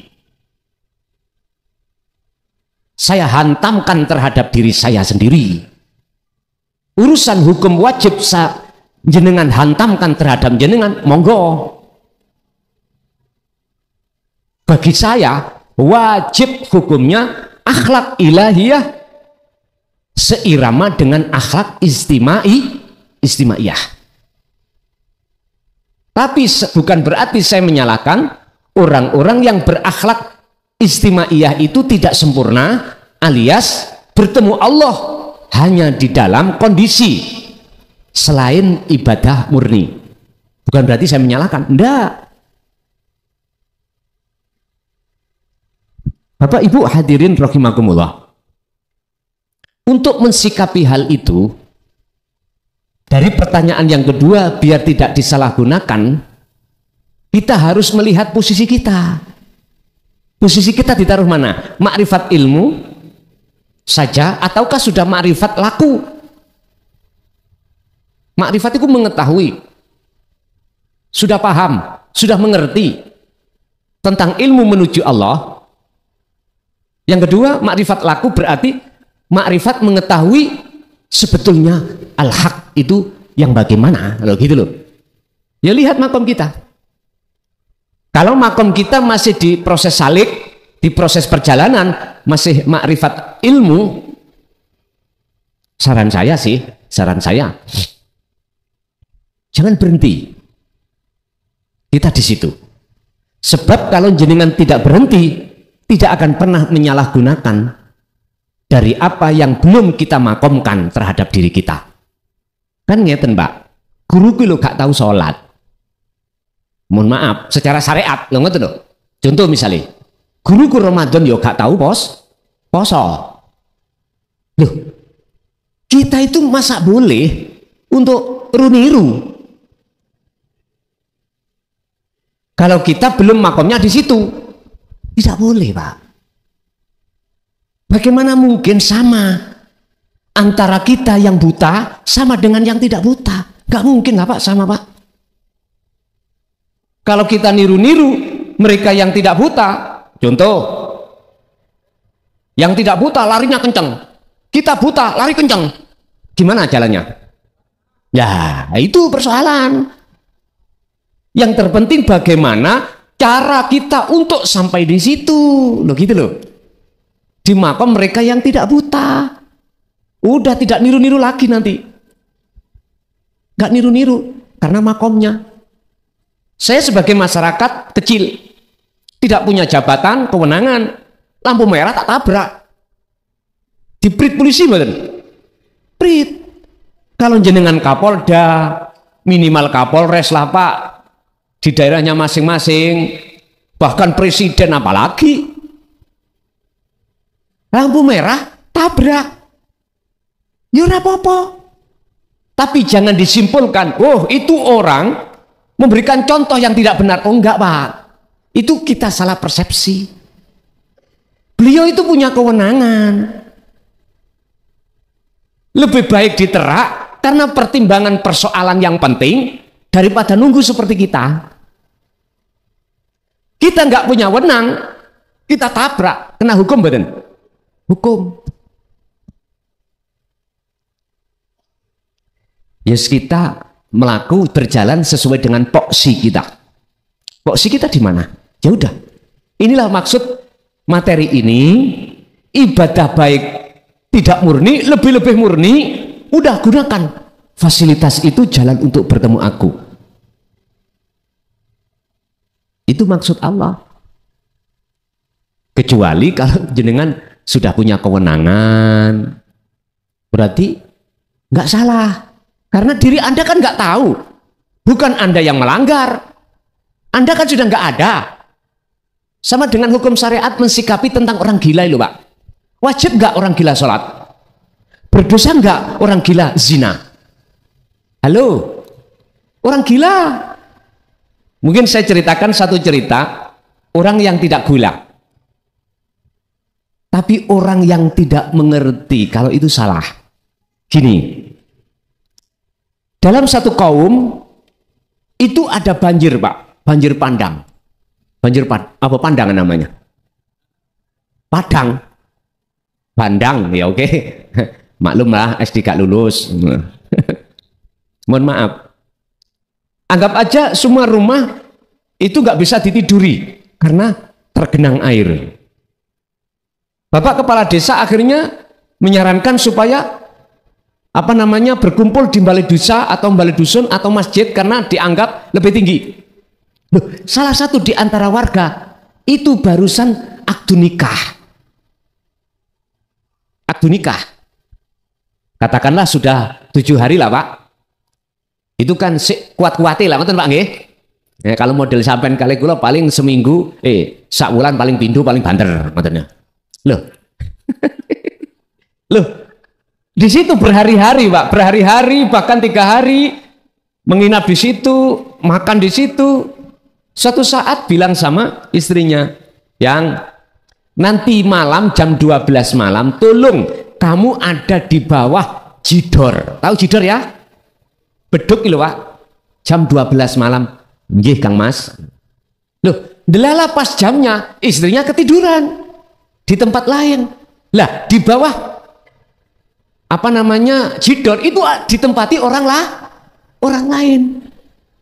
saya hantamkan terhadap diri saya sendiri. Urusan hukum wajib jenengan hantamkan terhadap jenengan, monggo. Bagi saya wajib hukumnya akhlak ilahiyah seirama dengan akhlak istimaiyah. Tapi bukan berarti saya menyalahkan orang-orang yang berakhlak istimaiyah itu tidak sempurna, alias bertemu Allah hanya di dalam kondisi selain ibadah murni. Bukan berarti saya menyalahkan, enggak. Bapak Ibu hadirin rahimakumullah, Untuk mensikapi hal itu, dari pertanyaan yang kedua, biar tidak disalahgunakan, kita harus melihat posisi kita. Posisi kita ditaruh mana? Makrifat ilmu saja, ataukah sudah makrifat laku? Makrifat itu mengetahui, sudah paham, sudah mengerti tentang ilmu menuju Allah. Yang kedua, makrifat laku berarti makrifat mengetahui sebetulnya al-haq itu yang bagaimana, loh gitu loh. Ya lihat makom kita. Kalau makom kita masih di proses salik, di proses perjalanan, masih makrifat ilmu, saran saya jangan berhenti. Kita di situ. Sebab kalau jenengan tidak berhenti, tidak akan pernah menyalahgunakan dari apa yang belum kita makomkan terhadap diri kita. Kan ngeten Mbak, guru lo gak tahu sholat. Mohon maaf, secara syariat, lo ngerti loh. Contoh misalnya, guru Ramadan yo gak tahu poso. Loh, kita itu masa boleh untuk niru? Kalau kita belum makomnya di situ, tidak boleh Pak. Bagaimana mungkin sama antara kita yang buta sama dengan yang tidak buta? Gak mungkin lah Pak, sama Pak. Kalau kita niru-niru mereka yang tidak buta, contoh, yang tidak buta larinya kencang, kita buta lari kencang, gimana jalannya? Ya itu persoalan. Yang terpenting bagaimana cara kita untuk sampai di situ, loh gitu loh. Di makom mereka yang tidak buta, udah tidak niru-niru lagi nanti, nggak niru-niru karena makomnya. Saya sebagai masyarakat kecil, tidak punya jabatan, kewenangan, lampu merah tak tabrak, diprit polisi betul, prit. Kalau jenengan Kapolda, minimal Kapolres lah Pak, di daerahnya masing-masing, bahkan presiden apalagi, lampu merah tabrak, ya ora apa-apa. Tapi jangan disimpulkan, oh itu orang memberikan contoh yang tidak benar. Oh enggak Pak, itu kita salah persepsi. Beliau itu punya kewenangan, lebih baik diterak karena pertimbangan persoalan yang penting daripada nunggu seperti kita. Kita nggak punya wewenang, kita tabrak, kena hukum badan. Hukum. Yes, kita melaku berjalan sesuai dengan poksi kita. Poksi kita di mana? Ya udah. Inilah maksud materi ini. Ibadah baik tidak murni, lebih-lebih murni, udah gunakan fasilitas itu, jalan untuk bertemu aku. Itu maksud Allah. Kecuali kalau jenengan sudah punya kewenangan, berarti nggak salah. Karena diri Anda kan nggak tahu. Bukan Anda yang melanggar. Anda kan sudah nggak ada. Sama dengan hukum syariat mensikapi tentang orang gila itu Pak. Wajib nggak orang gila sholat? Berdosa nggak orang gila zina? Halo? Orang gila. Mungkin saya ceritakan satu cerita. Orang yang tidak gila. Tapi orang yang tidak mengerti kalau itu salah. Gini. Dalam satu kaum itu ada banjir Pak. Banjir pandang. Apa pandangan namanya? Padang. Pandang ya oke. Maklum lah SD gak lulus. Mohon maaf. Anggap aja semua rumah itu nggak bisa ditiduri karena tergenang air. Bapak kepala desa akhirnya menyarankan supaya berkumpul di balai desa atau balai dusun atau masjid karena dianggap lebih tinggi. Loh, salah satu di antara warga itu barusan akdu nikah. Akdu nikah. Katakanlah sudah 7 hari lah Pak. Itu kan kuat-kuatnya lah, ngoten Pak nggih. Ya, kalau model sampean kali kula paling seminggu, sak wulan paling pindu paling banter ngotennya. Loh. Loh, Di situ berhari-hari, Pak, berhari-hari, bahkan 3 hari menginap di situ, makan di situ. Suatu saat bilang sama istrinya, yang nanti malam jam 12 malam, tolong kamu ada di bawah jidor. Tahu jidor ya? Beduk gitu, Pak. Jam 12 malam. Nggih, Kang Mas. Loh, delala pas jamnya, istrinya ketiduran di tempat lain. Lah, di bawah jidor itu ditempati orang lain.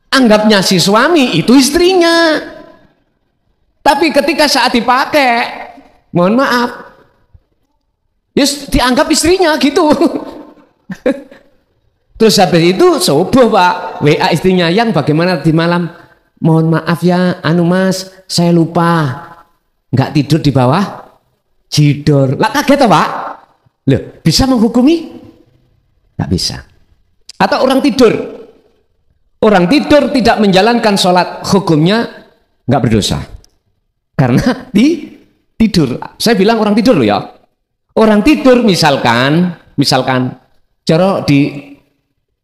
Anggapnya si suami itu istrinya. Tapi ketika saat dipakai, mohon maaf, yes, dianggap istrinya gitu. Terus habis itu subuh, Pak, WA istrinya, yang bagaimana di malam? Mohon maaf ya, Mas, saya lupa nggak tidur di bawah jidor. Lah kaget, Pak. Loh, bisa menghukumi? Nggak bisa. Atau orang tidur tidak menjalankan sholat, hukumnya nggak berdosa karena tidur. Saya bilang orang tidur loh ya. Orang tidur misalkan cara di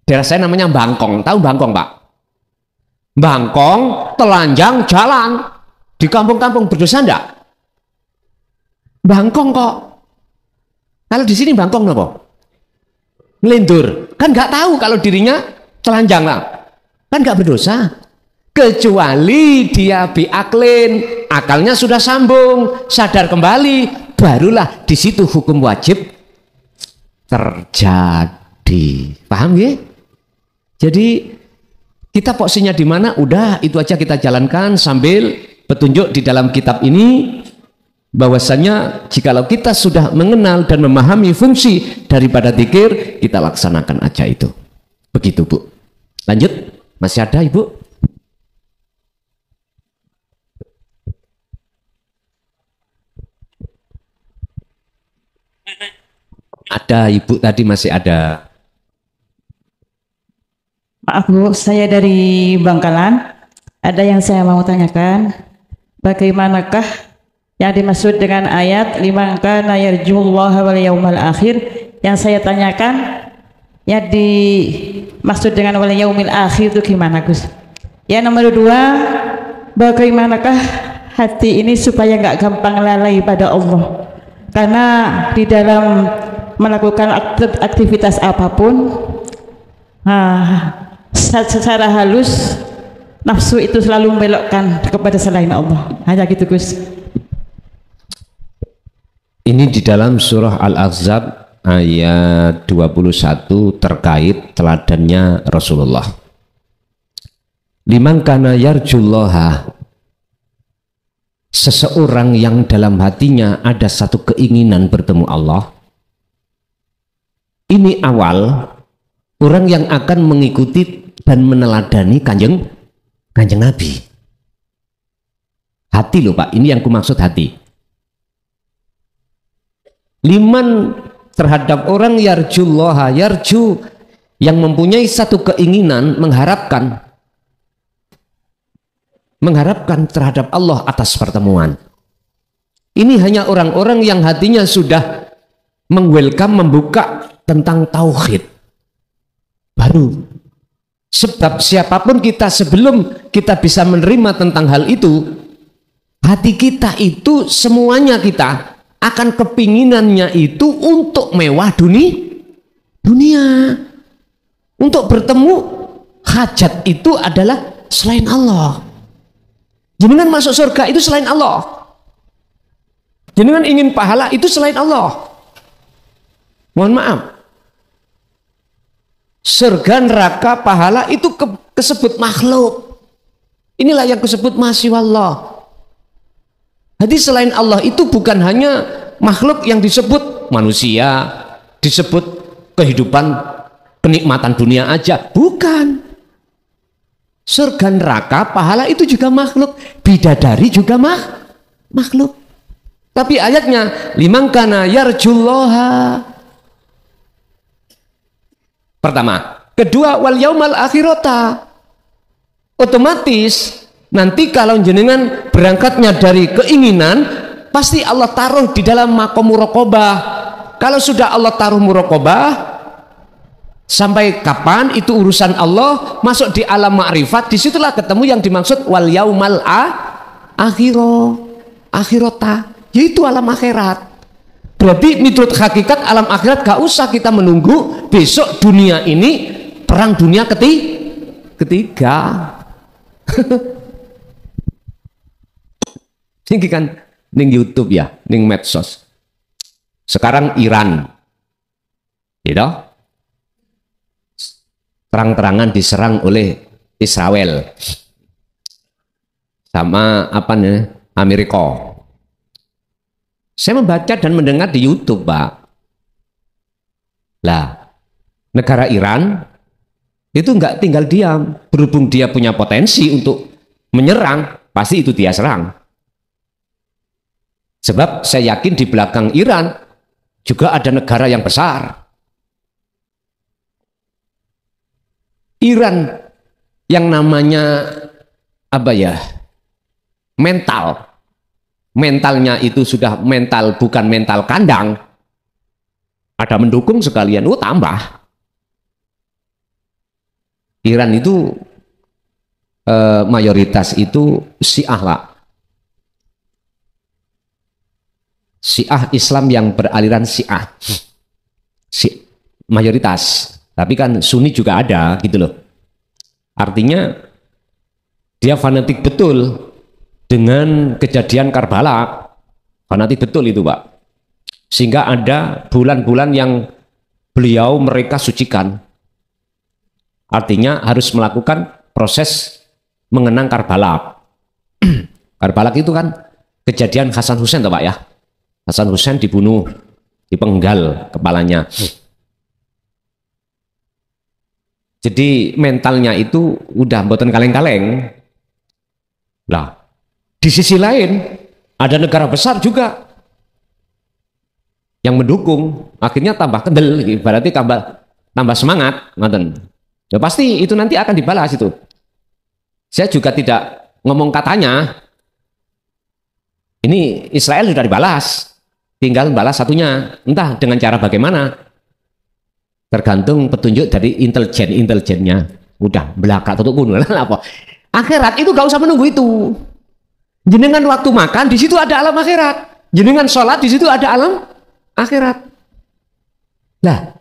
daerah saya namanya bangkong. Tahu bangkong, Pak? Bangkong, telanjang, jalan di kampung-kampung, berdosa enggak? Bangkong kok. Kalau di sini bangkong apa? Melindur. Kan nggak tahu kalau dirinya telanjang lah. Kan nggak berdosa. Kecuali dia biaklin, akalnya sudah sambung, sadar kembali, barulah di situ hukum wajib terjadi. Paham ya? Jadi kita posisinya di mana? Udah itu aja kita jalankan sambil petunjuk di dalam kitab ini. Bahwasanya jikalau kita sudah mengenal dan memahami fungsi daripada zikir, kita laksanakan aja itu. Begitu, Bu. Lanjut, masih ada Ibu? Ada Ibu tadi masih ada. Maaf Bu, saya dari Bangkalan. Ada yang saya mau tanyakan. Bagaimanakah yang dimaksud dengan ayat liman kana yarjullaha wal yaumal akhir? Yang saya tanyakan, yang dimaksud dengan wal yaumil akhir itu gimana, Gus? Yang nomor 2, bagaimanakah hati ini supaya nggak gampang lalai pada Allah? Karena di dalam melakukan aktivitas apapun, secara halus nafsu itu selalu membelokkan kepada selain Allah. Hanya gitu, Gus. Ini di dalam surah Al-Ahzab ayat 21 terkait teladannya Rasulullah. Liman kana yarjullaha, seseorang yang dalam hatinya ada satu keinginan bertemu Allah. Ini awal orang yang akan mengikuti dan meneladani kanjeng Nabi. Hati loh, Pak, ini yang kumaksud hati. Liman terhadap orang yarjullaha, yarju yang mempunyai satu keinginan, mengharapkan terhadap Allah atas pertemuan. Ini hanya orang-orang yang hatinya sudah membuka tentang tauhid. Baru. Sebab siapapun kita, sebelum kita bisa menerima tentang hal itu, hati kita itu semuanya kita akan kepinginannya itu untuk mewah dunia. Untuk bertemu, hajat itu adalah selain Allah. Jenengan masuk surga itu selain Allah. Jenengan ingin pahala itu selain Allah. Mohon maaf. Surga, neraka, pahala itu kesebut makhluk. Inilah yang disebut masyiwallah. Jadi selain Allah itu bukan hanya makhluk yang disebut manusia, disebut kehidupan, kenikmatan dunia aja, bukan. Surga, neraka, pahala itu juga makhluk, bidadari juga makhluk. Tapi ayatnya liman kana yarjullaha. Pertama, kedua wal yaumal akhirata. Otomatis nanti kalau jenengan berangkatnya dari keinginan, pasti Allah taruh di dalam maqam muraqabah, Kalau sudah Allah taruh muraqabah, sampai kapan itu urusan Allah. Masuk di alam ma'rifat, disitulah ketemu yang dimaksud wal yaumal akhirata, yaitu alam akhirat. Berarti menurut hakikat alam akhirat gak usah kita menunggu besok dunia ini perang dunia ketiga. Ini kan ning YouTube ya, ning medsos. Sekarang Iran, gitu, terang-terangan diserang oleh Israel sama apa nih, Amerika. Saya membaca dan mendengar di YouTube, Pak. Lah, negara Iran itu nggak tinggal diam, berhubung dia punya potensi untuk menyerang, pasti itu dia serang. Sebab saya yakin di belakang Iran juga ada negara yang besar. Iran yang namanya apa ya, mentalnya itu sudah mental, bukan mental kandang, ada mendukung sekalian. Tambah Iran itu mayoritas itu Syiah lah, Syiah Islam yang beraliran Syiah, mayoritas. Tapi kan Sunni juga ada gitu loh. Artinya dia fanatik betul dengan kejadian Karbala. Fanatik betul itu, Pak. Sehingga ada bulan-bulan yang mereka sucikan. Artinya harus melakukan proses mengenang Karbala. Karbala itu kan kejadian Hasan Hussein, Pak ya. Hasan Hussein dibunuh, dipenggal kepalanya. Jadi mentalnya itu udah mboten kaleng-kaleng. Lah, di sisi lain ada negara besar juga yang mendukung, akhirnya tambah kendel, berarti tambah semangat, ngoten. Ya pasti itu nanti akan dibalas itu. Saya juga tidak ngomong katanya. Ini Israel sudah dibalas, tinggal balas satunya, entah dengan cara bagaimana. Tergantung petunjuk dari intelijennya. Udah belakang tutup kuno apa. Akhirat itu gak usah menunggu itu. Jenengan waktu makan di situ ada alam akhirat. Jenengan sholat di situ ada alam akhirat. Nah,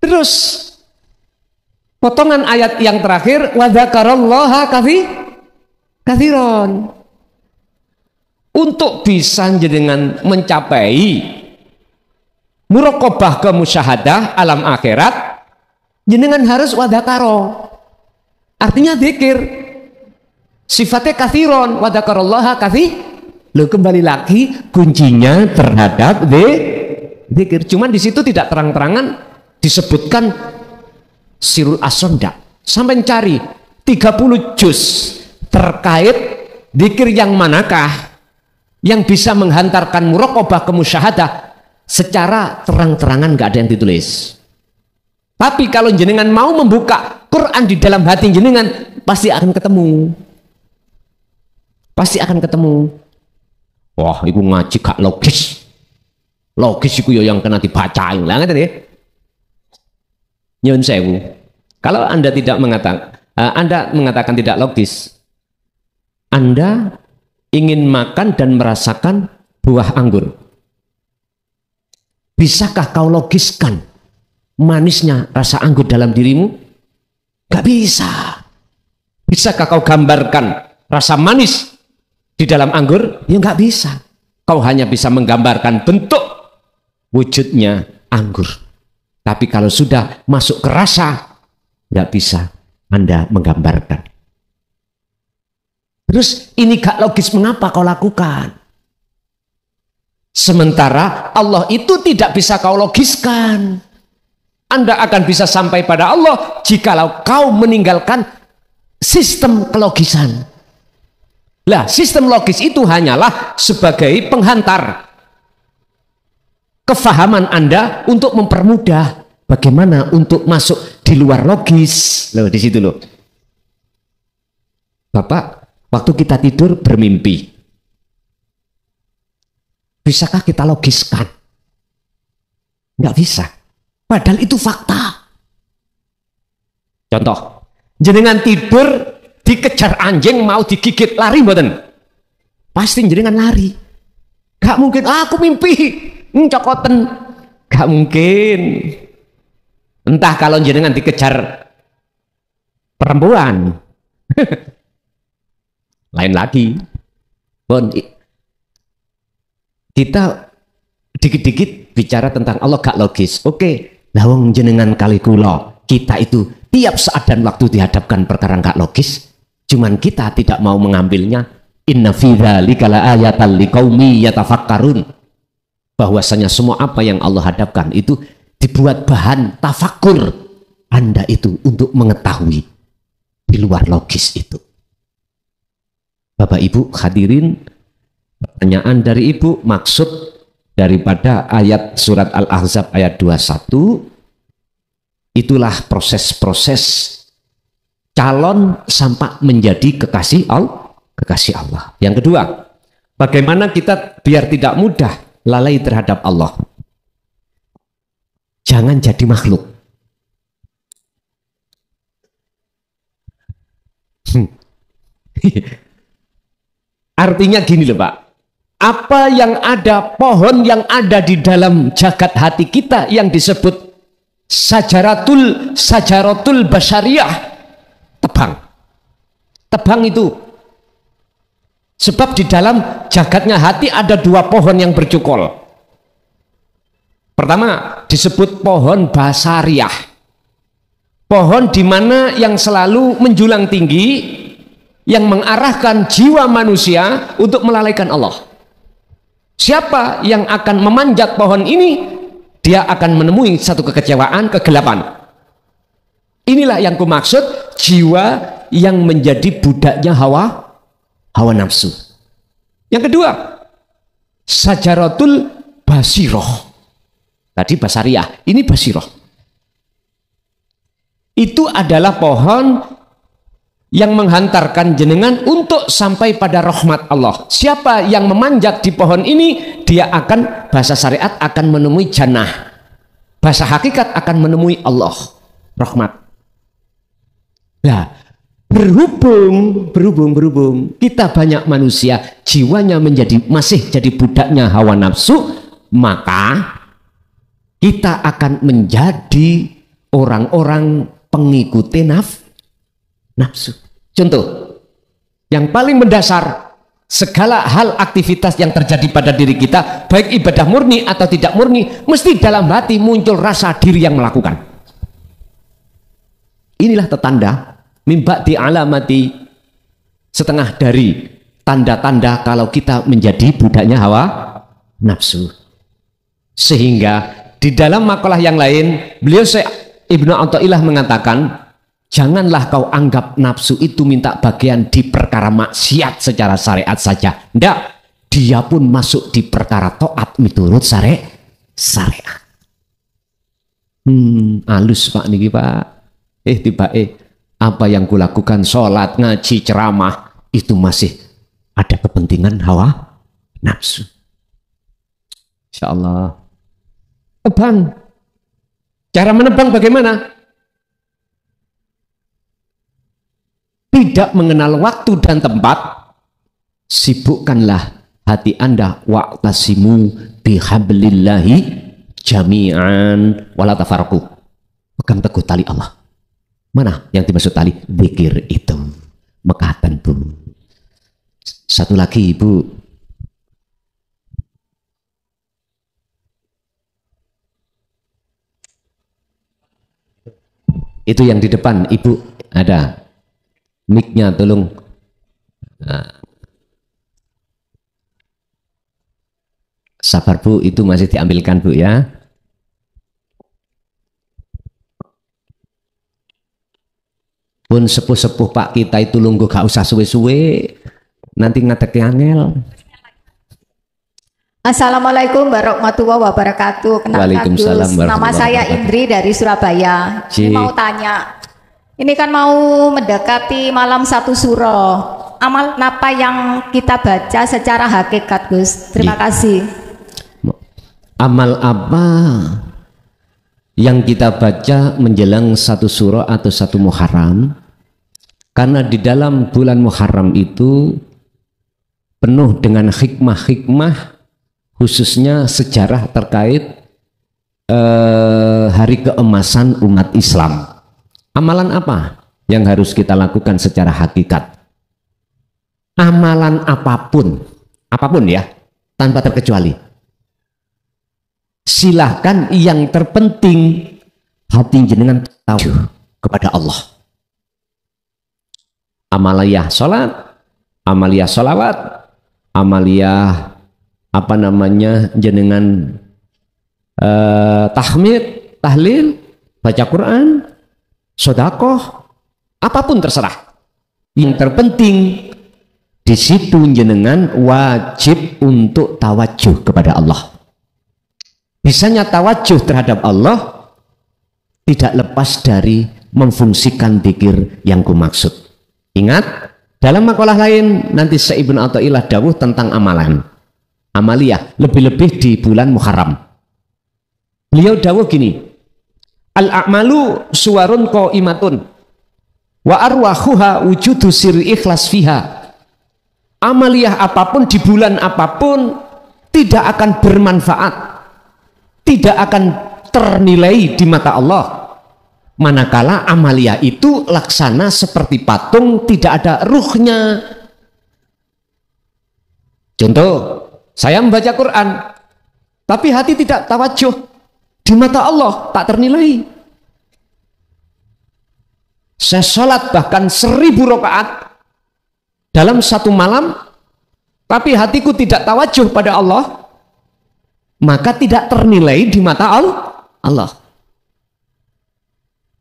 terus potongan ayat yang terakhir wa dzakarallaha katsiran. Untuk bisa jenengan mencapai muraqabah ke musyahadah alam akhirat, jenengan harus wadakaro, artinya zikir. Sifatnya kathiron, wadakarollaha lo kembali lagi kuncinya terhadap zikir. Cuman di situ tidak terang-terangan disebutkan sirul asronda. Sampai cari 30 juz terkait zikir yang manakah yang bisa menghantarkan muraqabah ke musyahadah. Secara terang-terangan nggak ada yang ditulis. Tapi kalau jenengan mau membuka Quran di dalam hati jenengan, pasti akan ketemu. Pasti akan ketemu. Wah, itu ngaji gak logis. Logis itu yang kena dibacain. Lah ngeten ya. Nyun sewu. Kalau Anda tidak mengatakan tidak logis, Anda ingin makan dan merasakan buah anggur. Bisakah kau logiskan manisnya rasa anggur dalam dirimu? Gak bisa. Bisakah kau gambarkan rasa manis di dalam anggur? Ya gak bisa. Kau hanya bisa menggambarkan bentuk wujudnya anggur. Tapi kalau sudah masuk ke rasa, gak bisa Anda menggambarkan. Terus ini gak logis, mengapa kau lakukan? Sementara Allah itu tidak bisa kau logiskan. Anda akan bisa sampai pada Allah jikalau kau meninggalkan sistem kelogisan. Lah, sistem logis itu hanyalah sebagai penghantar kefahaman Anda untuk mempermudah bagaimana untuk masuk di luar logis. Loh, di situ loh. Bapak, waktu kita tidur bermimpi. Bisakah kita logiskan? Nggak bisa. Padahal itu fakta. Contoh, jenengan tidur dikejar anjing mau digigit, lari mboten? Pasti jenengan lari. Gak mungkin aku mimpi cokoten. Gak mungkin. Entah kalau jenengan dikejar perempuan lain lagi. Bon, kita dikit-dikit bicara tentang Allah gak logis. Oke, lawang jenengan kali kula, kita itu tiap saat dan waktu dihadapkan perkara gak logis, cuman kita tidak mau mengambilnya. Inna fi dzalika laayatan liqaumi yatafakkarun. Bahwasanya semua apa yang Allah hadapkan itu dibuat bahan tafakur Anda itu untuk mengetahui di luar logis itu. Bapak Ibu hadirin, pertanyaan dari Ibu, maksud daripada ayat surat Al-Ahzab ayat 21, itulah proses-proses calon sampai menjadi kekasih Allah. Yang kedua, bagaimana kita biar tidak mudah lalai terhadap Allah. Jangan jadi makhluk. Artinya gini loh Pak, apa yang ada, pohon yang ada di dalam jagat hati kita yang disebut sajaratul basyariyah, tebang itu. Sebab di dalam jagatnya hati ada dua pohon yang bercokol. Pertama disebut pohon basariyah, pohon di mana yang selalu menjulang tinggi, yang mengarahkan jiwa manusia untuk melalaikan Allah. Siapa yang akan memanjat pohon ini, dia akan menemui satu kekecewaan, kegelapan. Inilah yang kumaksud jiwa yang menjadi budaknya hawa nafsu. Yang kedua, sajaratul basiroh. Tadi basariyah, ini basiroh. Itu adalah pohon yang menghantarkan jenengan untuk sampai pada rahmat Allah. Siapa yang memanjat di pohon ini, dia akan, bahasa syariat, akan menemui jannah. Bahasa hakikat akan menemui Allah, rahmat. Nah, berhubung kita banyak manusia jiwanya masih jadi budaknya hawa nafsu, maka kita akan menjadi orang-orang pengikuti nafsu. Contoh yang paling mendasar, segala hal aktivitas yang terjadi pada diri kita, baik ibadah murni atau tidak murni, mesti dalam hati muncul rasa diri yang melakukan. Inilah tetanda mimba di alamati, setengah dari tanda-tanda kalau kita menjadi budaknya hawa nafsu. Sehingga di dalam makalah yang lain, beliau Ibnu Athaillah mengatakan, janganlah kau anggap nafsu itu minta bagian di perkara maksiat secara syariat saja. Tidak, dia pun masuk di perkara taat menurut syariat. Halus Pak niki Pak. Tiba apa yang kulakukan, sholat, ngaji, ceramah, itu masih ada kepentingan hawa nafsu. Insya Allah. Tebang. Cara menebang bagaimana? Tidak mengenal waktu dan tempat, sibukkanlah hati Anda, wa'tasimu bihablillahi jami'an wala tafarraqu. Pegang teguh tali Allah. Mana yang dimaksud tali? Zikir itu. Mekatan Bu. Satu lagi Ibu. Itu yang di depan Ibu ada. Mic-nya tolong. Nah. Sabar Bu, itu masih diambilkan Bu ya. Pun sepuh-sepuh Pak kita itu lungguh gak usah suwe-suwe, nanti ngadek angel. Assalamualaikum warahmatullahi wabarakatuh. Waalaikumsalam. Nama saya Indri dari Surabaya. Ini mau tanya, ini kan mau mendekati malam 1 suro. Amal apa yang kita baca secara hakikat Gus? Terima kasih. Amal apa yang kita baca menjelang satu surah atau satu Muharram, karena di dalam bulan Muharram itu penuh dengan hikmah-hikmah, khususnya sejarah terkait hari keemasan umat Islam. Amalan apa yang harus kita lakukan secara hakikat? Amalan apapun ya, tanpa terkecuali. Silahkan, yang terpenting hati jenengan tahu kepada Allah. Amaliyah sholat, amaliyah sholawat, amaliyah jenengan tahmid, tahlil, baca Quran, sodakoh, apapun terserah. Yang terpenting di situ jenengan wajib untuk tawajuh kepada Allah. Bisanya tawajuh terhadap Allah tidak lepas dari memfungsikan dzikir yang kumaksud. Ingat, dalam makalah lain nanti Syekh Ibnu Athaillah dawuh tentang amalan, amaliyah, lebih-lebih di bulan Muharram. Beliau dawuh gini, al-a'malu suwarun qaimatun wa arwahuha wujudu sirri ikhlas fiha. Amaliyah apapun di bulan apapun tidak akan bermanfaat, tidak akan ternilai di mata Allah, manakala amaliyah itu laksana seperti patung, tidak ada ruhnya. Contoh, saya membaca Quran tapi hati tidak tawajuh, di mata Allah tak ternilai. Saya sholat bahkan 1000 rakaat dalam satu malam, tapi hatiku tidak tawajuh pada Allah, maka tidak ternilai di mata Allah.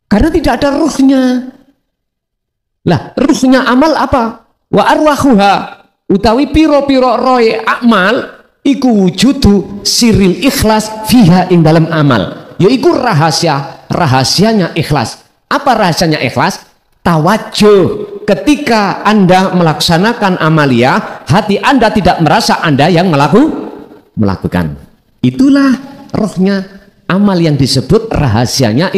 Karena tidak ada ruhnya. Lah, ruhnya amal apa? Wa arwahuha, utawi piro-piro roy amal, iku wujudu siril ikhlas fiha ing dalam amal. Yaiku rahasianya ikhlas. Apa rahasianya ikhlas? Tawajuh. Ketika Anda melaksanakan amaliyah, hati Anda tidak merasa Anda yang melakukan. Itulah rohnya amal yang disebut rahasianya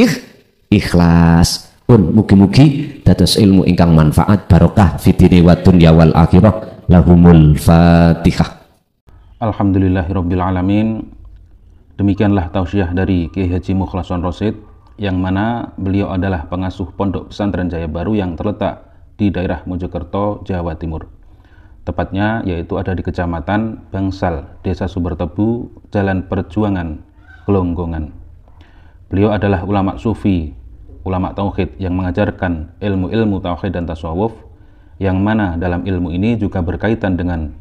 ikhlas. Pun mugi-mugi dados ilmu ingkang manfaat barokah fitri wa dunya wal akhirah. Lahumul Fatihah. Alhamdulillahirabbil alamin. Demikianlah tausiah dari Kiai Haji Mukhlason Rosyid, yang mana beliau adalah pengasuh Pondok Pesantren Jaya Baru yang terletak di daerah Mojokerto, Jawa Timur. Tepatnya yaitu ada di Kecamatan Bangsal, Desa Sumbertebu, Jalan Perjuangan, Gelonggongan. Beliau adalah ulama sufi, ulama tauhid yang mengajarkan ilmu-ilmu tauhid dan tasawuf, yang mana dalam ilmu ini juga berkaitan dengan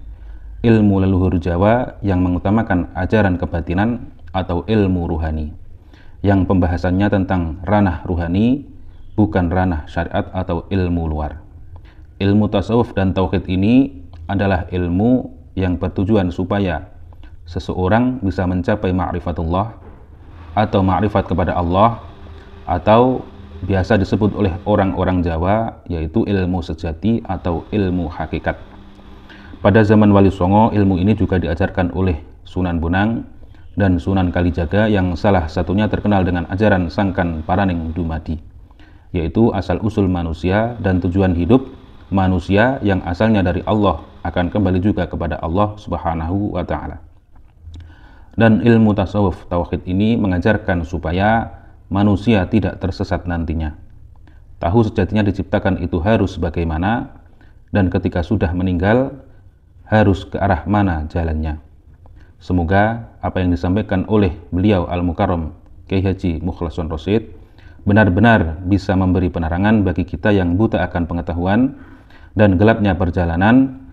ilmu leluhur Jawa yang mengutamakan ajaran kebatinan atau ilmu ruhani, yang pembahasannya tentang ranah ruhani, bukan ranah syariat atau ilmu luar. Ilmu tasawuf dan tauhid ini adalah ilmu yang bertujuan supaya seseorang bisa mencapai ma'rifatullah atau ma'rifat kepada Allah, atau biasa disebut oleh orang-orang Jawa yaitu ilmu sejati atau ilmu hakikat. Pada zaman Wali Songo, ilmu ini juga diajarkan oleh Sunan Bonang dan Sunan Kalijaga, yang salah satunya terkenal dengan ajaran Sangkan Paraning Dumadi, yaitu asal-usul manusia dan tujuan hidup manusia yang asalnya dari Allah akan kembali juga kepada Allah Subhanahu wa Ta'ala. Dan ilmu tasawuf tauhid ini mengajarkan supaya manusia tidak tersesat nantinya. Tahu sejatinya diciptakan itu harus bagaimana, dan ketika sudah meninggal harus ke arah mana jalannya. Semoga apa yang disampaikan oleh beliau Al-Mukarram Kiai Haji Mukhlason Rosyid benar-benar bisa memberi penerangan bagi kita yang buta akan pengetahuan dan gelapnya perjalanan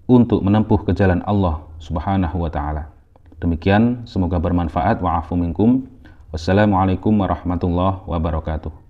untuk menempuh ke jalan Allah Subhanahu wa Ta'ala. Demikian, semoga bermanfaat. Wa'afu minkum. Wassalamualaikum warahmatullahi wabarakatuh.